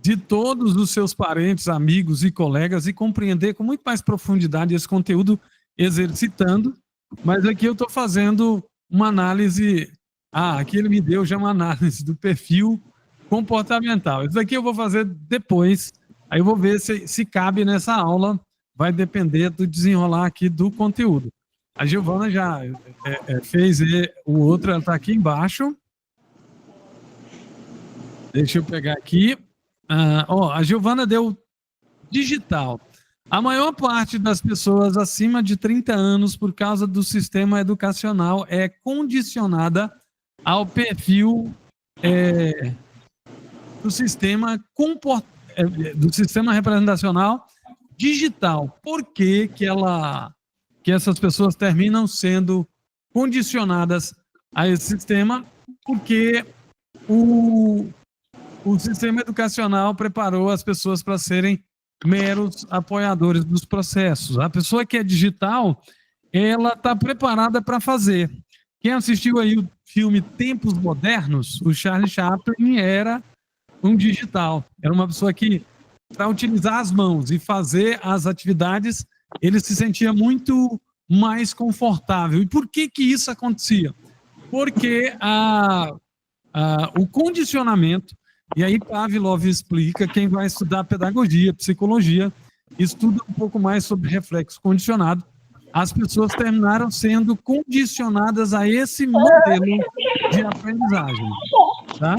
de todos os seus parentes, amigos e colegas e compreender com muito mais profundidade esse conteúdo exercitando. Mas aqui eu estou fazendo uma análise... aqui ele me deu já uma análise do perfil comportamental. Isso daqui eu vou fazer depois. Aí eu vou ver se cabe nessa aula. Vai depender do desenrolar aqui do conteúdo. A Giovana já fez o outro, ela está aqui embaixo. Deixa eu pegar aqui. A Giovana deu digital. A maior parte das pessoas acima de 30 anos, por causa do sistema educacional, é condicionada ao perfil do sistema representacional digital. Por que essas pessoas terminam sendo condicionadas a esse sistema? Porque o sistema educacional preparou as pessoas para serem meros apoiadores dos processos. A pessoa que é digital, ela está preparada para fazer. Quem assistiu aí o filme Tempos Modernos, o Charlie Chaplin era um digital. Era uma pessoa que, para utilizar as mãos e fazer as atividades, ele se sentia muito mais confortável. E por que isso acontecia? Porque o condicionamento, e aí Pavlov explica, quem vai estudar pedagogia, psicologia, estuda um pouco mais sobre reflexo condicionado. As pessoas terminaram sendo condicionadas a esse modelo de aprendizagem. Tá?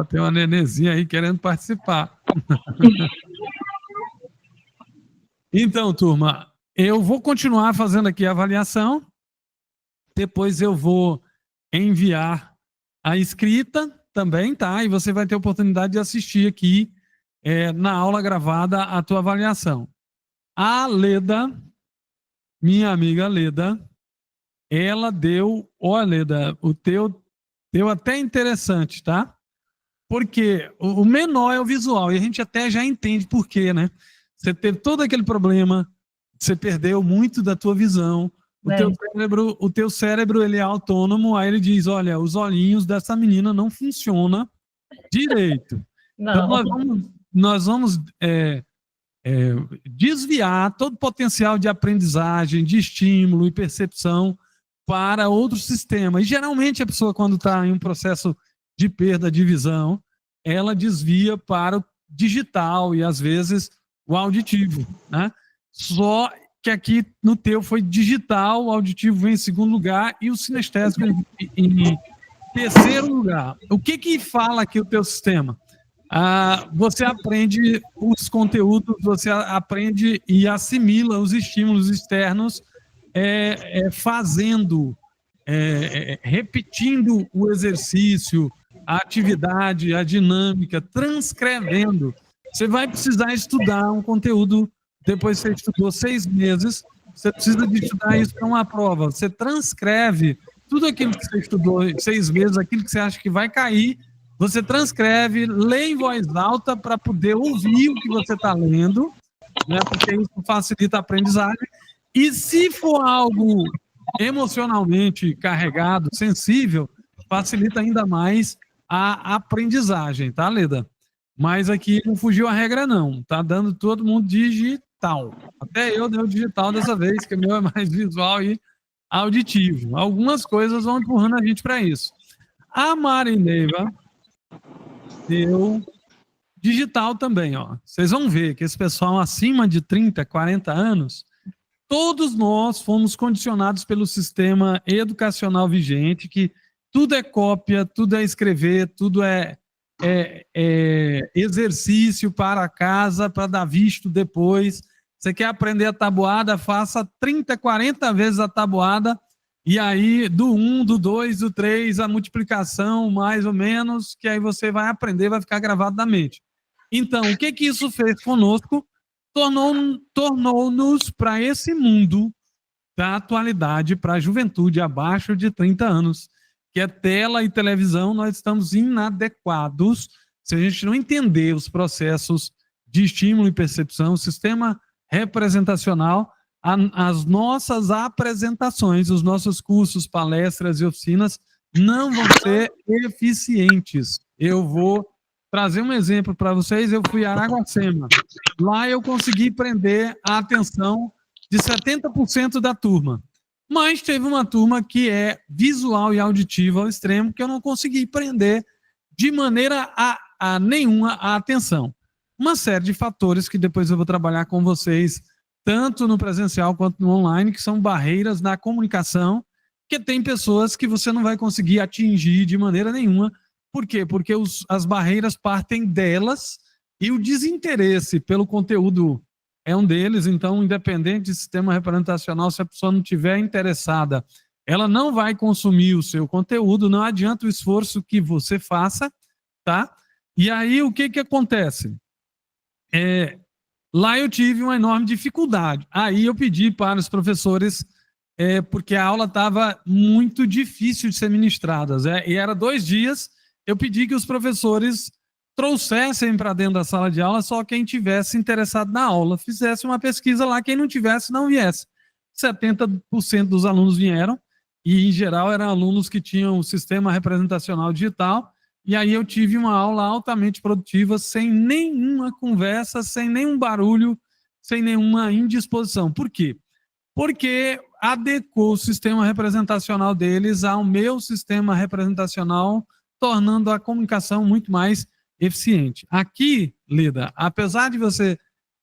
Tem uma nenenzinha aí querendo participar. Então, turma, eu vou continuar fazendo aqui a avaliação, depois eu vou enviar a escrita também, tá? E você vai ter a oportunidade de assistir aqui na aula gravada a tua avaliação. A Leda, minha amiga Leda, ela deu, Leda, o teu deu até interessante, tá? Porque o menor é o visual, e a gente até já entende por quê, né? Você teve todo aquele problema, você perdeu muito da tua visão, o teu cérebro ele é autônomo, aí ele diz, olha, os olhinhos dessa menina não funcionam direito. Então nós vamos desviar todo o potencial de aprendizagem, de estímulo e percepção para outro sistema. E geralmente a pessoa, quando está em um processo de perda de visão, ela desvia para o digital e às vezes o auditivo, né? Só que aqui no teu foi digital, o auditivo vem em segundo lugar e o sinestésico em terceiro lugar. O que fala aqui o teu sistema? Você aprende os conteúdos, você aprende e assimila os estímulos externos fazendo, repetindo o exercício, a atividade, a dinâmica, transcrevendo. Você vai precisar estudar um conteúdo, depois você estudou 6 meses, você precisa de estudar isso para uma prova. Você transcreve tudo aquilo que você estudou 6 meses, aquilo que você acha que vai cair, você transcreve, lê em voz alta para poder ouvir o que você está lendo, né, porque isso facilita a aprendizagem. E se for algo emocionalmente carregado, sensível, facilita ainda mais a aprendizagem, tá, Leda? Mas aqui não fugiu a regra, não. Tá dando todo mundo digital. Até eu dei o digital dessa vez, que o meu é mais visual e auditivo. Algumas coisas vão empurrando a gente para isso. A Marineiva deu digital também, ó. Vocês vão ver que esse pessoal acima de 30, 40 anos, todos nós fomos condicionados pelo sistema educacional vigente, que tudo é cópia, tudo é escrever, tudo é exercício para casa, para dar visto depois. Você quer aprender a tabuada, faça 30, 40 vezes a tabuada, e aí do 1, do 2, do 3, a multiplicação, mais ou menos, que aí você vai aprender, vai ficar gravado na mente. Então, o que isso fez conosco? Tornou-nos para esse mundo da atualidade, para a juventude abaixo de 30 anos, que é tela e televisão, nós estamos inadequados se a gente não entender os processos de estímulo e percepção, o sistema representacional, as nossas apresentações, os nossos cursos, palestras e oficinas não vão ser eficientes. Eu vou trazer um exemplo para vocês. Eu fui a Araguacema. Lá eu consegui prender a atenção de 70% da turma. Mas teve uma turma que é visual e auditiva ao extremo, que eu não consegui prender de maneira nenhuma a atenção. Uma série de fatores que depois eu vou trabalhar com vocês, tanto no presencial quanto no online, que são barreiras na comunicação, que tem pessoas que você não vai conseguir atingir de maneira nenhuma. Por quê? Porque as barreiras partem delas e o desinteresse pelo conteúdo é um deles. Então, independente de sistema representacional, se a pessoa não estiver interessada, ela não vai consumir o seu conteúdo, não adianta o esforço que você faça, tá? E aí, o que acontece? Lá eu tive uma enorme dificuldade. Aí eu pedi para os professores, porque a aula estava muito difícil de ser ministrada, e era 2 dias, eu pedi que os professores trouxessem para dentro da sala de aula só quem tivesse interessado na aula, fizesse uma pesquisa lá, quem não tivesse, não viesse. 70% dos alunos vieram, e em geral eram alunos que tinham o sistema representacional digital, e aí eu tive uma aula altamente produtiva, sem nenhuma conversa, sem nenhum barulho, sem nenhuma indisposição. Por quê? Porque adequou o sistema representacional deles ao meu sistema representacional, tornando a comunicação muito mais eficiente. Aqui, Leda, apesar de você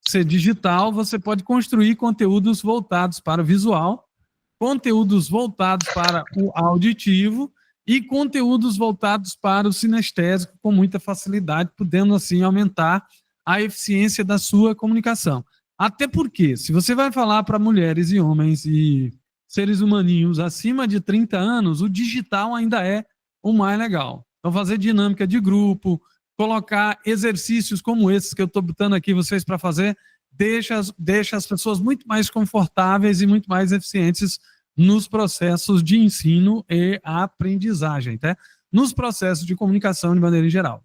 ser digital, você pode construir conteúdos voltados para o visual, conteúdos voltados para o auditivo e conteúdos voltados para o sinestésico com muita facilidade, podendo assim aumentar a eficiência da sua comunicação. Até porque, se você vai falar para mulheres e homens e seres humaninhos acima de 30 anos, o digital ainda é o mais legal. Então, fazer dinâmica de grupo, colocar exercícios como esses que eu estou botando aqui vocês para fazer, deixa as pessoas muito mais confortáveis e muito mais eficientes nos processos de ensino e aprendizagem, tá? Nos processos de comunicação de maneira geral.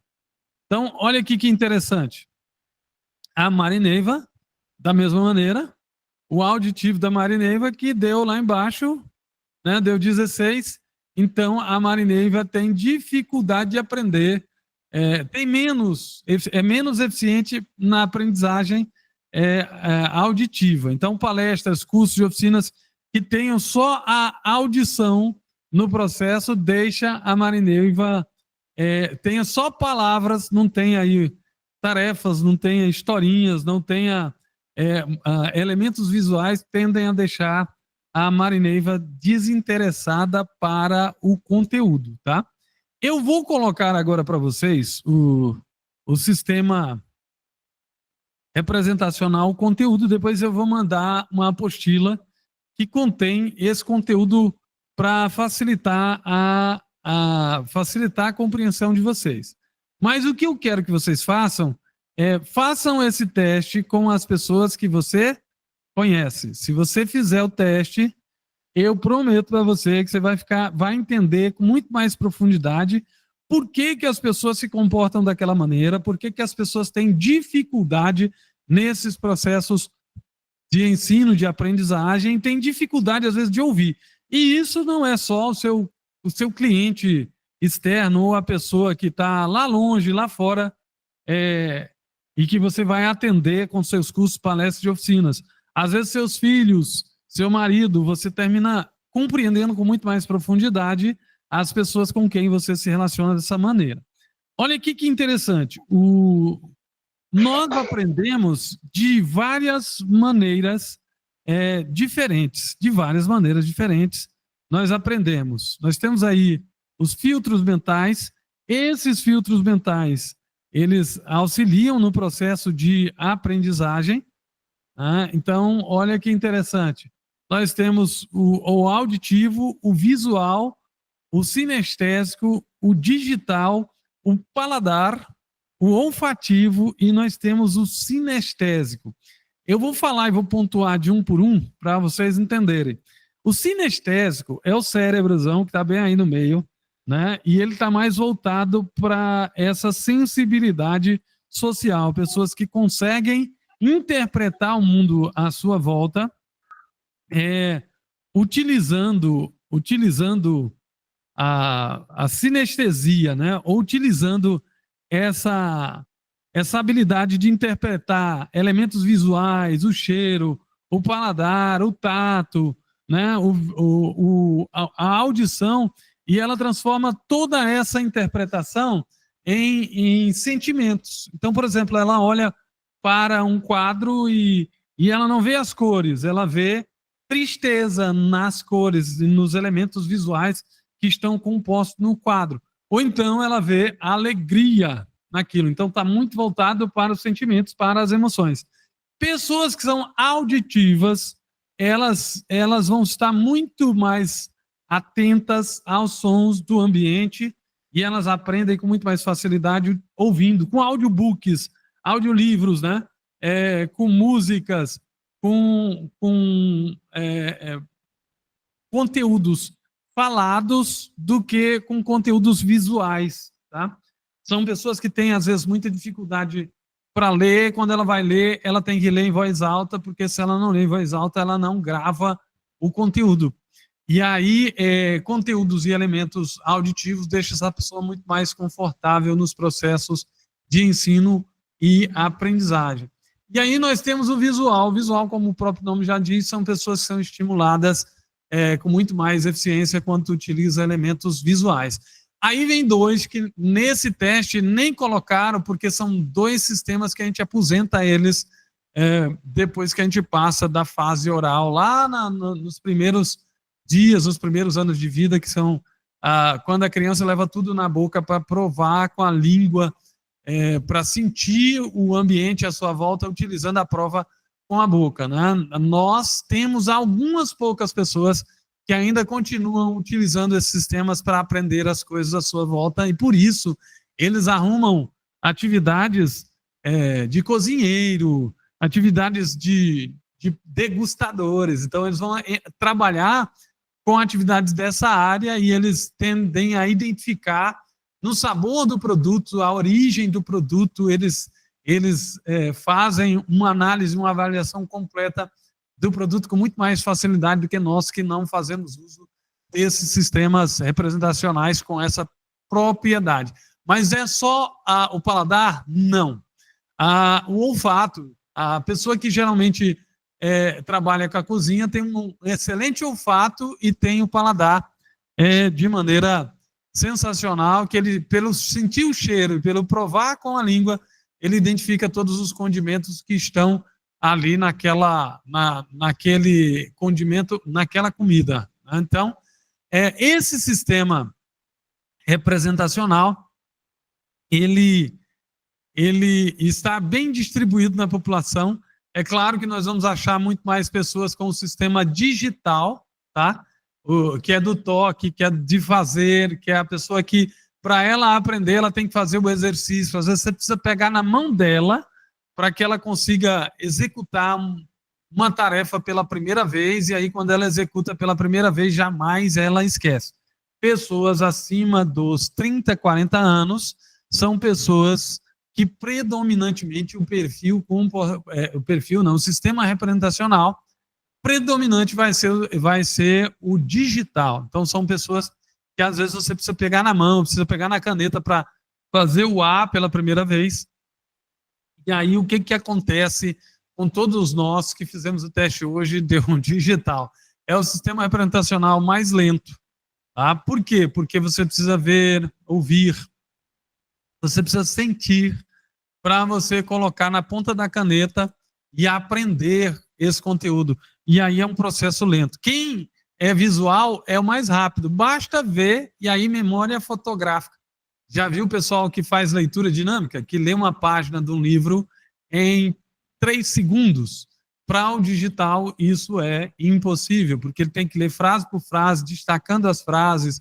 Então, olha aqui que interessante. A Marineiva, da mesma maneira, o auditivo da Marineiva que deu lá embaixo, né, deu 16, então a Marineiva tem dificuldade de aprender, é menos eficiente na aprendizagem auditiva. Então, palestras, cursos e oficinas que tenham só a audição no processo, deixa a Marineiva, tenha só palavras, não tenha aí tarefas, não tenha historinhas, não tenha elementos visuais, tendem a deixar a Marineiva desinteressada para o conteúdo, tá? Eu vou colocar agora para vocês o sistema representacional, o conteúdo, depois eu vou mandar uma apostila que contém esse conteúdo para facilitar facilitar a compreensão de vocês. Mas o que eu quero que vocês façam façam esse teste com as pessoas que você conhece. Se você fizer o teste, eu prometo para você que você vai entender com muito mais profundidade por que que as pessoas se comportam daquela maneira, por que que as pessoas têm dificuldade nesses processos de ensino, de aprendizagem, tem dificuldade, às vezes, de ouvir. E isso não é só o seu cliente externo ou a pessoa que está lá longe, lá fora, e que você vai atender com seus cursos, palestras e oficinas. Às vezes, seus filhos, seu marido, você termina compreendendo com muito mais profundidade as pessoas com quem você se relaciona dessa maneira. Olha aqui que interessante. Nós aprendemos de várias maneiras diferentes. De várias maneiras diferentes, nós aprendemos. Nós temos aí os filtros mentais. Esses filtros mentais, eles auxiliam no processo de aprendizagem. Então, olha que interessante. Nós temos o auditivo, o visual, o sinestésico, o digital, o paladar, o olfativo e nós temos o sinestésico. Eu vou falar e vou pontuar de um por um para vocês entenderem. O sinestésico é o cérebrozão que está bem aí no meio, né? E ele está mais voltado para essa sensibilidade social, pessoas que conseguem interpretar o mundo à sua volta, utilizando a sinestesia, né? Ou utilizando essa habilidade de interpretar elementos visuais, o cheiro, o paladar, o tato, né? A audição, e ela transforma toda essa interpretação em sentimentos. Então, por exemplo, ela olha para um quadro e ela não vê as cores, ela vê tristeza nas cores e nos elementos visuais que estão compostos no quadro. Ou então ela vê alegria naquilo. Então está muito voltado para os sentimentos, para as emoções. Pessoas que são auditivas, elas vão estar muito mais atentas aos sons do ambiente e elas aprendem com muito mais facilidade ouvindo, com audiobooks, audiolivros, né? Com músicas, com conteúdos falados do que com conteúdos visuais, tá? São pessoas que têm, às vezes, muita dificuldade para ler. Quando ela vai ler, ela tem que ler em voz alta, porque se ela não lê em voz alta, ela não grava o conteúdo. E aí, conteúdos e elementos auditivos deixam essa pessoa muito mais confortável nos processos de ensino e aprendizagem. E aí nós temos o visual. O visual, como o próprio nome já diz, são pessoas que são estimuladas com muito mais eficiência quando utiliza elementos visuais. Aí vem dois que nesse teste nem colocaram, porque são dois sistemas que a gente aposenta eles depois que a gente passa da fase oral, lá nos primeiros dias, nos primeiros anos de vida, que são quando a criança leva tudo na boca para provar com a língua, para sentir o ambiente à sua volta, utilizando a prova com a boca, né? Nós temos algumas poucas pessoas que ainda continuam utilizando esses sistemas para aprender as coisas à sua volta, e por isso eles arrumam atividades de cozinheiro, atividades de degustadores. Então, eles vão trabalhar com atividades dessa área e eles tendem a identificar no sabor do produto, a origem do produto, eles fazem uma análise, uma avaliação completa do produto com muito mais facilidade do que nós que não fazemos uso desses sistemas representacionais com essa propriedade. Mas é só o paladar? Não. O olfato, a pessoa que geralmente trabalha com a cozinha tem um excelente olfato e tem o paladar de maneira sensacional, que ele, pelo sentir o cheiro e pelo provar com a língua, ele identifica todos os condimentos que estão ali naquele condimento, naquela comida. Então, esse sistema representacional, ele está bem distribuído na população. É claro que nós vamos achar muito mais pessoas com o sistema digital, tá? Que é do toque, que é de fazer, que é a pessoa que, para ela aprender, ela tem que fazer o exercício. Às vezes você precisa pegar na mão dela para que ela consiga executar uma tarefa pela primeira vez, e aí quando ela executa pela primeira vez, jamais ela esquece. Pessoas acima dos 30, 40 anos são pessoas que predominantemente o sistema representacional predominante vai ser o digital. Então, são pessoas que às vezes você precisa pegar na mão, precisa pegar na caneta para fazer o A pela primeira vez. E aí, o que acontece com todos nós que fizemos o teste hoje, deu um digital? É o sistema representacional mais lento. Tá? Por quê? Porque você precisa ver, ouvir, você precisa sentir para você colocar na ponta da caneta e aprender esse conteúdo. E aí é um processo lento. Quem é visual é o mais rápido. Basta ver e aí memória fotográfica. Já viu o pessoal que faz leitura dinâmica? Que lê uma página de um livro em 3 segundos? Para o digital, isso é impossível, porque ele tem que ler frase por frase, destacando as frases,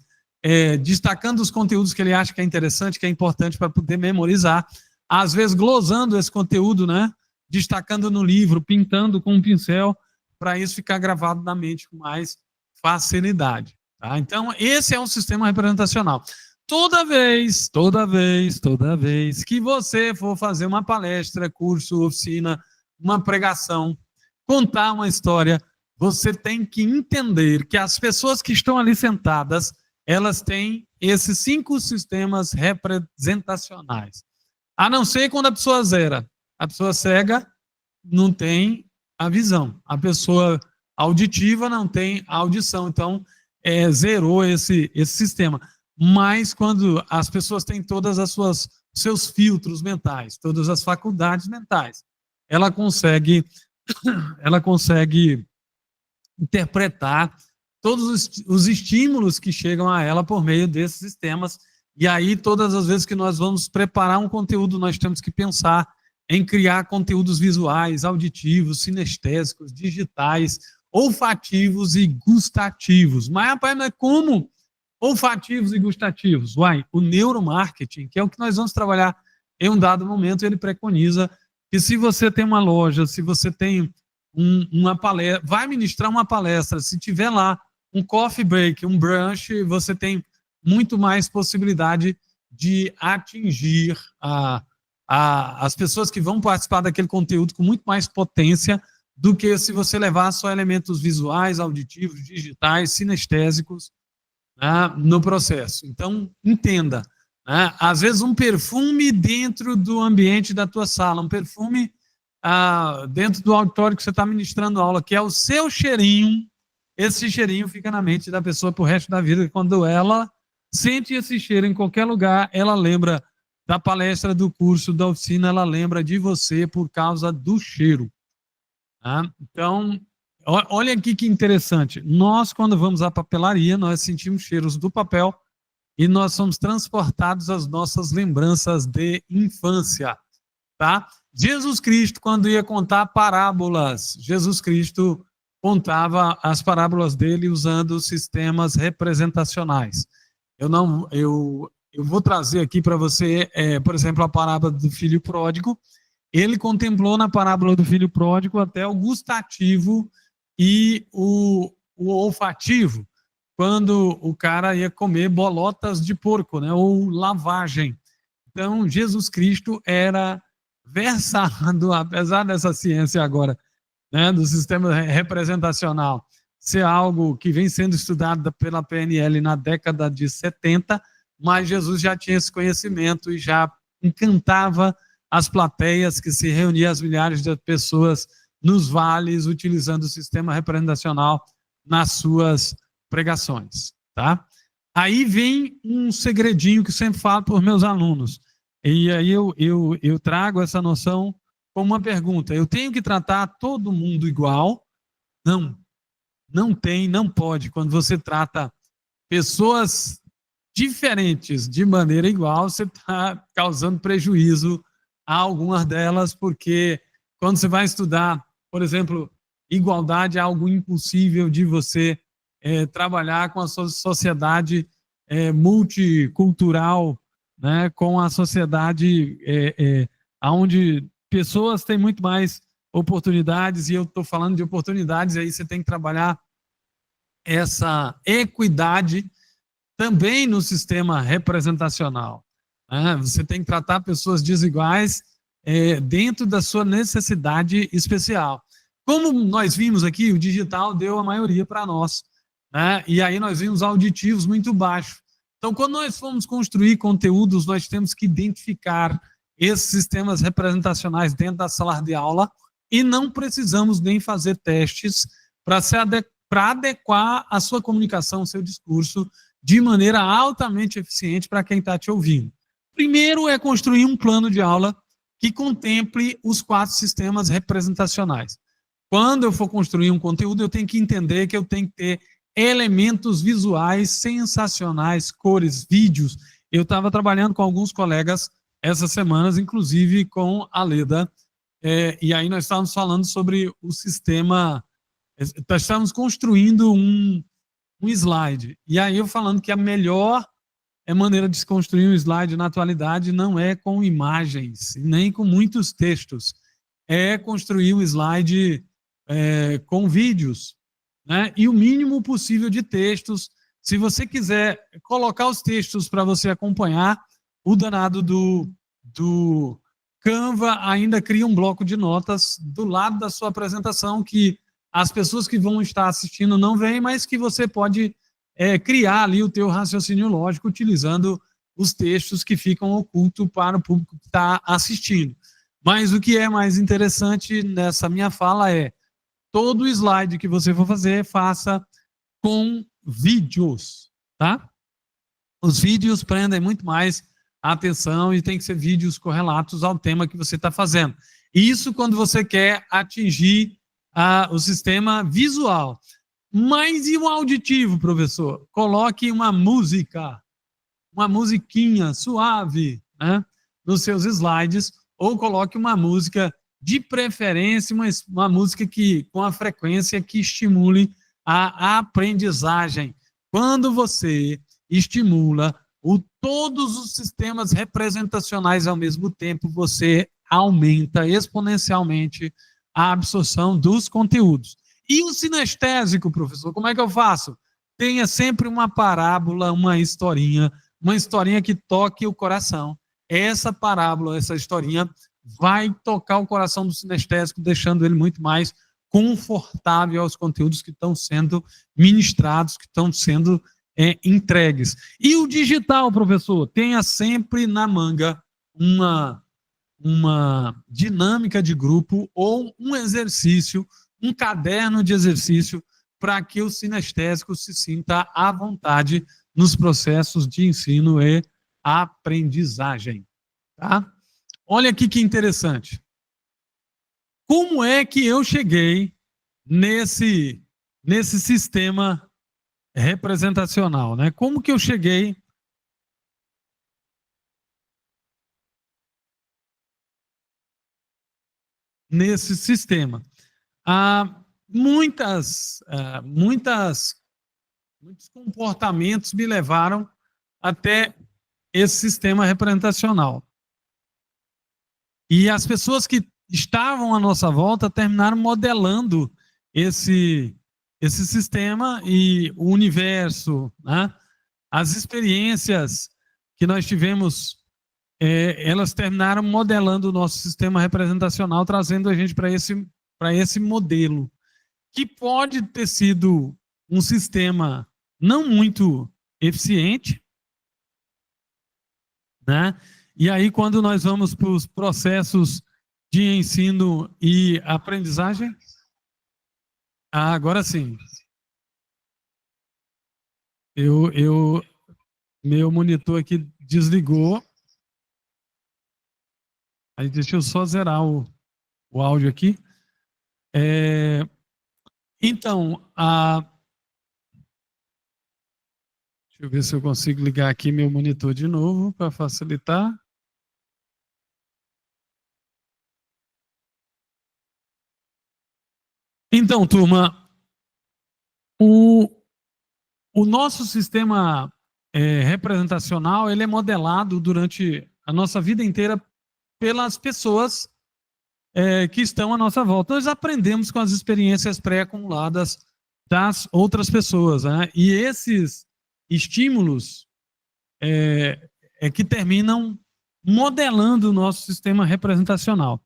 destacando os conteúdos que ele acha que é interessante, que é importante para poder memorizar. Às vezes, glosando esse conteúdo, né? Destacando no livro, pintando com um pincel, para isso ficar gravado na mente com mais facilidade. Tá? Então, esse é um sistema representacional. Toda vez que você for fazer uma palestra, curso, oficina, uma pregação, contar uma história, você tem que entender que as pessoas que estão ali sentadas, elas têm esses 5 sistemas representacionais. A não ser quando a pessoa zera. A pessoa cega não tem a visão. A pessoa auditiva não tem a audição. Então, zerou esse sistema. Mas quando as pessoas têm todas seus filtros mentais, todas as faculdades mentais, ela consegue interpretar todos os estímulos que chegam a ela por meio desses sistemas. E aí, todas as vezes que nós vamos preparar um conteúdo, nós temos que pensar em criar conteúdos visuais, auditivos, sinestésicos, digitais, olfativos e gustativos. Mas, rapaz, mas como olfativos e gustativos? O neuromarketing, que é o que nós vamos trabalhar em um dado momento, ele preconiza que se você tem uma loja, se você tem uma palestra, vai ministrar uma palestra, se tiver lá um coffee break, um brunch, você tem muito mais possibilidade de atingir as pessoas que vão participar daquele conteúdo com muito mais potência do que se você levar só elementos visuais, auditivos, digitais, sinestésicos, né, no processo. Então, entenda, né, às vezes um perfume dentro do ambiente da tua sala, um perfume dentro do auditório que você está ministrando aula, que é o seu cheirinho, esse cheirinho fica na mente da pessoa pro resto da vida. Quando ela sente esse cheiro em qualquer lugar, ela lembra da palestra, do curso, da oficina, ela lembra de você por causa do cheiro. Tá? Então, olha aqui que interessante. Nós, quando vamos à papelaria, nós sentimos cheiros do papel e nós somos transportados às nossas lembranças de infância, tá? Jesus Cristo, quando ia contar parábolas, Jesus Cristo contava as parábolas dele usando sistemas representacionais. Eu vou trazer aqui para você, por exemplo, a parábola do filho pródigo. Ele contemplou na parábola do filho pródigo até o gustativo e o olfativo, quando o cara ia comer bolotas de porco, né, ou lavagem. Então, Jesus Cristo era versado, apesar dessa ciência agora, né, do sistema representacional, ser algo que vem sendo estudado pela PNL na década de 70, mas Jesus já tinha esse conhecimento e já encantava as plateias que se reuniam, as milhares de pessoas nos vales, utilizando o sistema representacional nas suas pregações, tá? Aí vem um segredinho que eu sempre falo para os meus alunos, e aí eu trago essa noção como uma pergunta: eu tenho que tratar todo mundo igual? Não tem, não pode. Quando você trata pessoas diferentes de maneira igual, você está causando prejuízo a algumas delas, porque quando você vai estudar, por exemplo, igualdade, é algo impossível de você trabalhar com a sociedade multicultural, né, com a sociedade onde pessoas têm muito mais oportunidades, e eu estou falando de oportunidades, aí você tem que trabalhar essa equidade também no sistema representacional. Você tem que tratar pessoas desiguais dentro da sua necessidade especial. Como nós vimos aqui, o digital deu a maioria para nós, né? E aí nós vimos auditivos muito baixos. Então, quando nós formos construir conteúdos, nós temos que identificar esses sistemas representacionais dentro da sala de aula, e não precisamos nem fazer testes para adequar a sua comunicação, o seu discurso, de maneira altamente eficiente para quem está te ouvindo. Primeiro é construir um plano de aula que contemple os 4 sistemas representacionais. Quando eu for construir um conteúdo, eu tenho que entender que eu tenho que ter elementos visuais sensacionais, cores, vídeos. Eu estava trabalhando com alguns colegas essas semanas, inclusive com a Leda, e aí nós estávamos falando sobre o sistema, nós estávamos construindo um slide, e aí eu falando que a melhor maneira de se construir um slide na atualidade não é com imagens, nem com muitos textos, é construir um slide com vídeos, né? E o mínimo possível de textos. Se você quiser colocar os textos para você acompanhar, o danado do Canva ainda cria um bloco de notas do lado da sua apresentação, que as pessoas que vão estar assistindo não veem, mas que você pode criar ali o teu raciocínio lógico utilizando os textos que ficam ocultos para o público que está assistindo. Mas o que é mais interessante nessa minha fala é: todo slide que você for fazer, faça com vídeos, tá? Os vídeos prendem muito mais a atenção e tem que ser vídeos correlatos ao tema que você está fazendo. Isso quando você quer atingir o sistema visual. Mas e o auditivo, professor? Coloque uma música, uma musiquinha suave, né, nos seus slides, ou coloque uma música, de preferência, uma música com a frequência que estimule a aprendizagem. Quando você estimula todos os sistemas representacionais ao mesmo tempo, você aumenta exponencialmente a absorção dos conteúdos. E o sinestésico, professor, como é que eu faço? Tenha sempre uma parábola, uma historinha que toque o coração. Essa parábola, essa historinha, vai tocar o coração do sinestésico, deixando ele muito mais confortável aos conteúdos que estão sendo ministrados, que estão sendo entregues. E o digital, professor, tenha sempre na manga uma dinâmica de grupo ou um exercício, um caderno de exercício, para que o sinestésico se sinta à vontade nos processos de ensino e aprendizagem. Tá? Olha aqui que interessante. Como é que eu cheguei nesse sistema representacional, né? Como que eu cheguei nesse sistema. Muitos comportamentos me levaram até esse sistema representacional. E as pessoas que estavam à nossa volta terminaram modelando esse sistema e o universo, né? As experiências que nós tivemos, elas terminaram modelando o nosso sistema representacional, trazendo a gente para esse modelo, que pode ter sido um sistema não muito eficiente, né? E aí, quando nós vamos para os processos de ensino e aprendizagem, agora sim. Meu monitor aqui desligou. Aí deixa eu só zerar o áudio aqui. Então, deixa eu ver se eu consigo ligar aqui meu monitor de novo para facilitar. Então, turma, o nosso sistema representacional, ele é modelado durante a nossa vida inteira pelas pessoas que estão à nossa volta. Nós aprendemos com as experiências pré-acumuladas das outras pessoas, né? E esses estímulos que terminam modelando o nosso sistema representacional.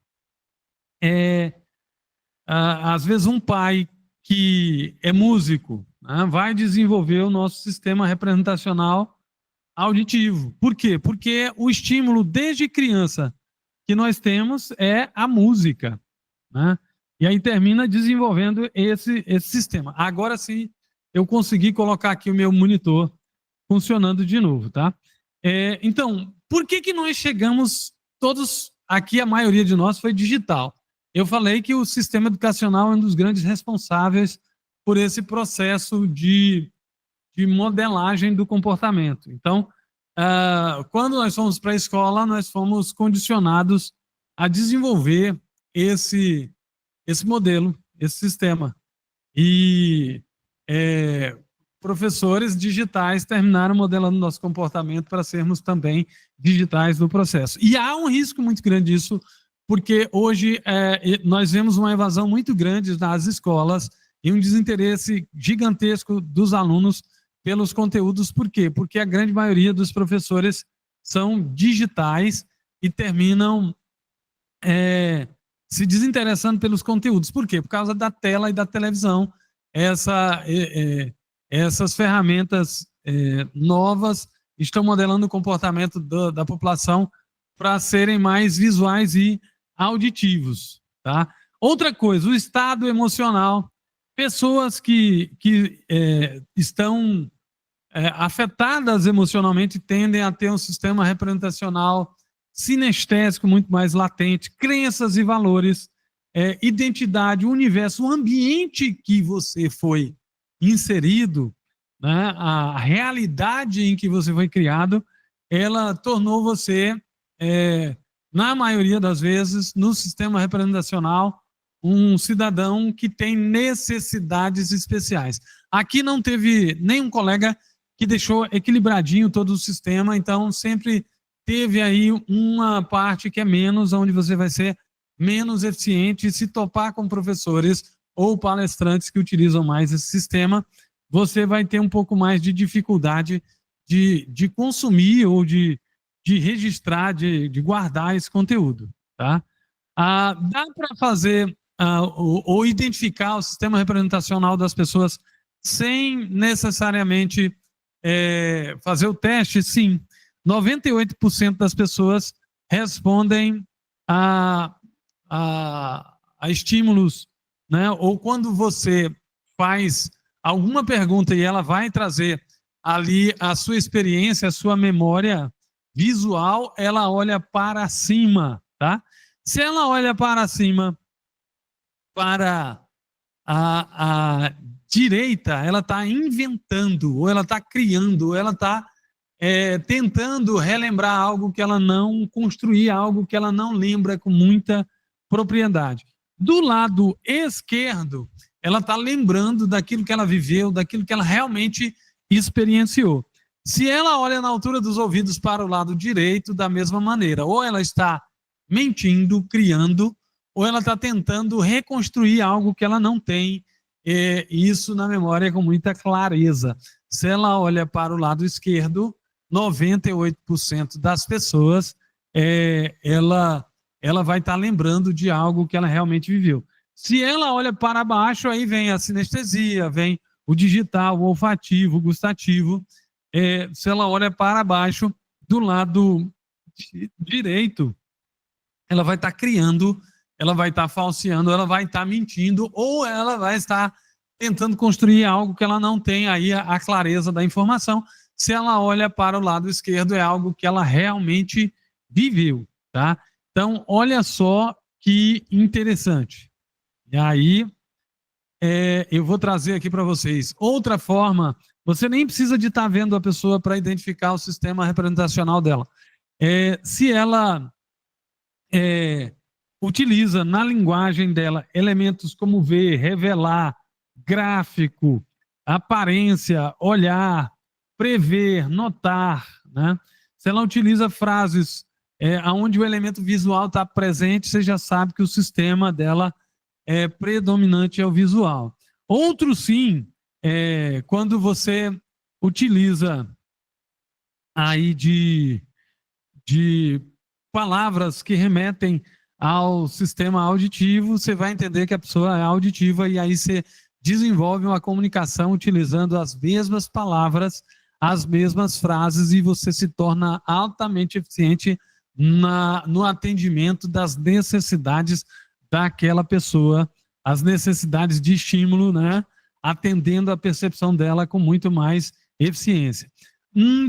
Às vezes um pai que é músico, né, vai desenvolver o nosso sistema representacional auditivo. Por quê? Porque o estímulo desde criança que nós temos é a música, né? E aí termina desenvolvendo esse sistema. Agora sim, eu consegui colocar aqui o meu monitor funcionando de novo, tá? Então, por que nós chegamos todos aqui, a maioria de nós foi digital? Eu falei que o sistema educacional é um dos grandes responsáveis por esse processo de modelagem do comportamento. Então, quando nós fomos para a escola, nós fomos condicionados a desenvolver esse modelo, esse sistema. E professores digitais terminaram modelando nosso comportamento para sermos também digitais no processo. E há um risco muito grande disso, porque hoje nós vemos uma evasão muito grande nas escolas e um desinteresse gigantesco dos alunos pelos conteúdos. Por quê? Porque a grande maioria dos professores são digitais e terminam se desinteressando pelos conteúdos. Por quê? Por causa da tela e da televisão. Essas ferramentas novas estão modelando o comportamento da população para serem mais visuais e auditivos, tá? Outra coisa, o estado emocional. Pessoas que estão afetadas emocionalmente tendem a ter um sistema representacional sinestésico muito mais latente, crenças e valores, identidade, o universo, o ambiente que você foi inserido, né, a realidade em que você foi criado, ela tornou você, na maioria das vezes, no sistema representacional, um cidadão que tem necessidades especiais. Aqui não teve nenhum colega que deixou equilibradinho todo o sistema, então sempre teve aí uma parte que é menos, onde você vai ser menos eficiente. Se topar com professores ou palestrantes que utilizam mais esse sistema, você vai ter um pouco mais de dificuldade de consumir ou de registrar, de guardar esse conteúdo, tá? Dá para fazer ou identificar o sistema representacional das pessoas sem necessariamente fazer o teste? Sim. 98% das pessoas respondem a estímulos, né? Ou quando você faz alguma pergunta e ela vai trazer ali a sua experiência, a sua memória visual, ela olha para cima, tá? Se ela olha para cima, para a direita, ela está inventando, ou ela está criando, ou ela está tentando relembrar algo que ela não construía, algo que ela não lembra com muita propriedade. Do lado esquerdo, ela está lembrando daquilo que ela viveu, daquilo que ela realmente experienciou. Se ela olha na altura dos ouvidos para o lado direito, da mesma maneira, ou ela está mentindo, criando, ou ela está tentando reconstruir algo que ela não tem, isso na memória com muita clareza. Se ela olha para o lado esquerdo, 98% das pessoas, ela vai estar lembrando de algo que ela realmente viveu. Se ela olha para baixo, aí vem a sinestesia, vem o digital, o olfativo, o gustativo. Se ela olha para baixo, do lado direito, ela vai estar criando, ela vai estar falseando, ela vai estar mentindo, ou ela vai estar tentando construir algo que ela não tem aí a clareza da informação. Se ela olha para o lado esquerdo, é algo que ela realmente viveu, tá? Então, olha só que interessante. E aí, eu vou trazer aqui para vocês outra forma. Você nem precisa de estar vendo a pessoa para identificar o sistema representacional dela. Se ela utiliza na linguagem dela elementos como ver, revelar, gráfico, aparência, olhar, prever, notar, né? Se ela utiliza frases onde o elemento visual está presente, você já sabe que o sistema dela predominante é o visual. Outro sim, quando você utiliza aí de palavras que remetem ao sistema auditivo, você vai entender que a pessoa é auditiva e aí você desenvolve uma comunicação utilizando as mesmas palavras, as mesmas frases e você se torna altamente eficiente no atendimento das necessidades daquela pessoa, as necessidades de estímulo, né? Atendendo a percepção dela com muito mais eficiência.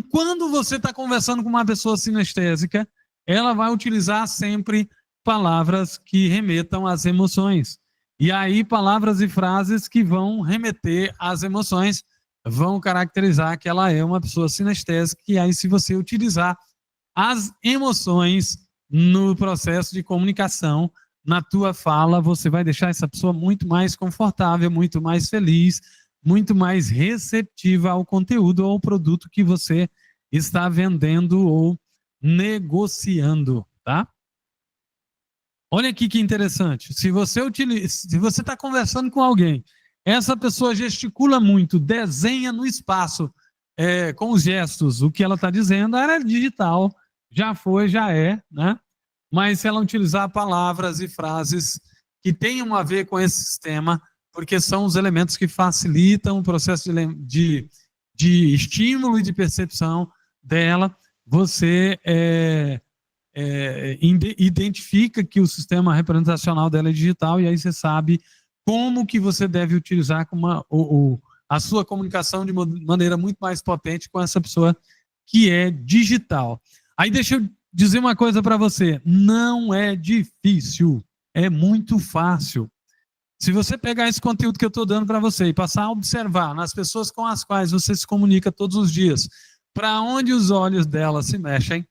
Quando você está conversando com uma pessoa sinestésica, ela vai utilizar sempre palavras que remetam às emoções. E aí, palavras e frases que vão remeter às emoções vão caracterizar que ela é uma pessoa sinestésica. E aí, se você utilizar as emoções no processo de comunicação, na tua fala, você vai deixar essa pessoa muito mais confortável, muito mais feliz, muito mais receptiva ao conteúdo ou ao produto que você está vendendo ou negociando, tá? Olha aqui que interessante. Se você está conversando com alguém, essa pessoa gesticula muito, desenha no espaço com os gestos o que ela está dizendo, era digital, já foi, já é, né? Mas se ela utilizar palavras e frases que tenham a ver com esse sistema, porque são os elementos que facilitam o processo de estímulo e de percepção dela, você identifica que o sistema representacional dela é digital e aí você sabe como que você deve utilizar a sua comunicação de maneira muito mais potente com essa pessoa que é digital. Aí deixa eu dizer uma coisa para você, não é difícil, é muito fácil. Se você pegar esse conteúdo que eu estou dando para você e passar a observar nas pessoas com as quais você se comunica todos os dias, para onde os olhos dela se mexem,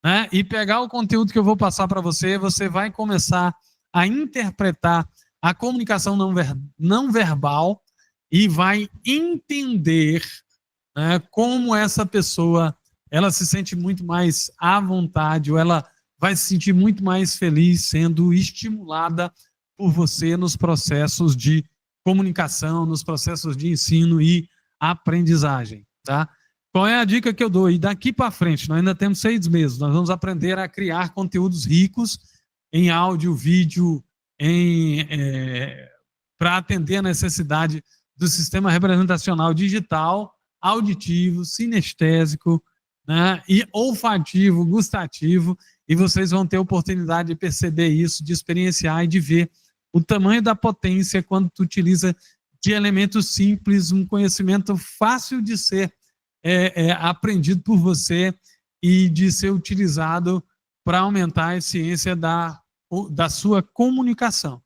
né? E pegar o conteúdo que eu vou passar para você, você vai começar a interpretar a comunicação não verbal e vai entender, né, como essa pessoa ela se sente muito mais à vontade, ou ela vai se sentir muito mais feliz sendo estimulada por você nos processos de comunicação, nos processos de ensino e aprendizagem, tá? Qual é a dica que eu dou? E daqui para frente, nós ainda temos 6 meses, nós vamos aprender a criar conteúdos ricos em áudio, vídeo, para atender a necessidade do sistema representacional digital, auditivo, sinestésico, né, e olfativo, gustativo, e vocês vão ter a oportunidade de perceber isso, de experienciar e de ver o tamanho da potência quando tu utiliza de elementos simples, um conhecimento fácil de ser aprendido por você e de ser utilizado para aumentar a eficiência da sua comunicação.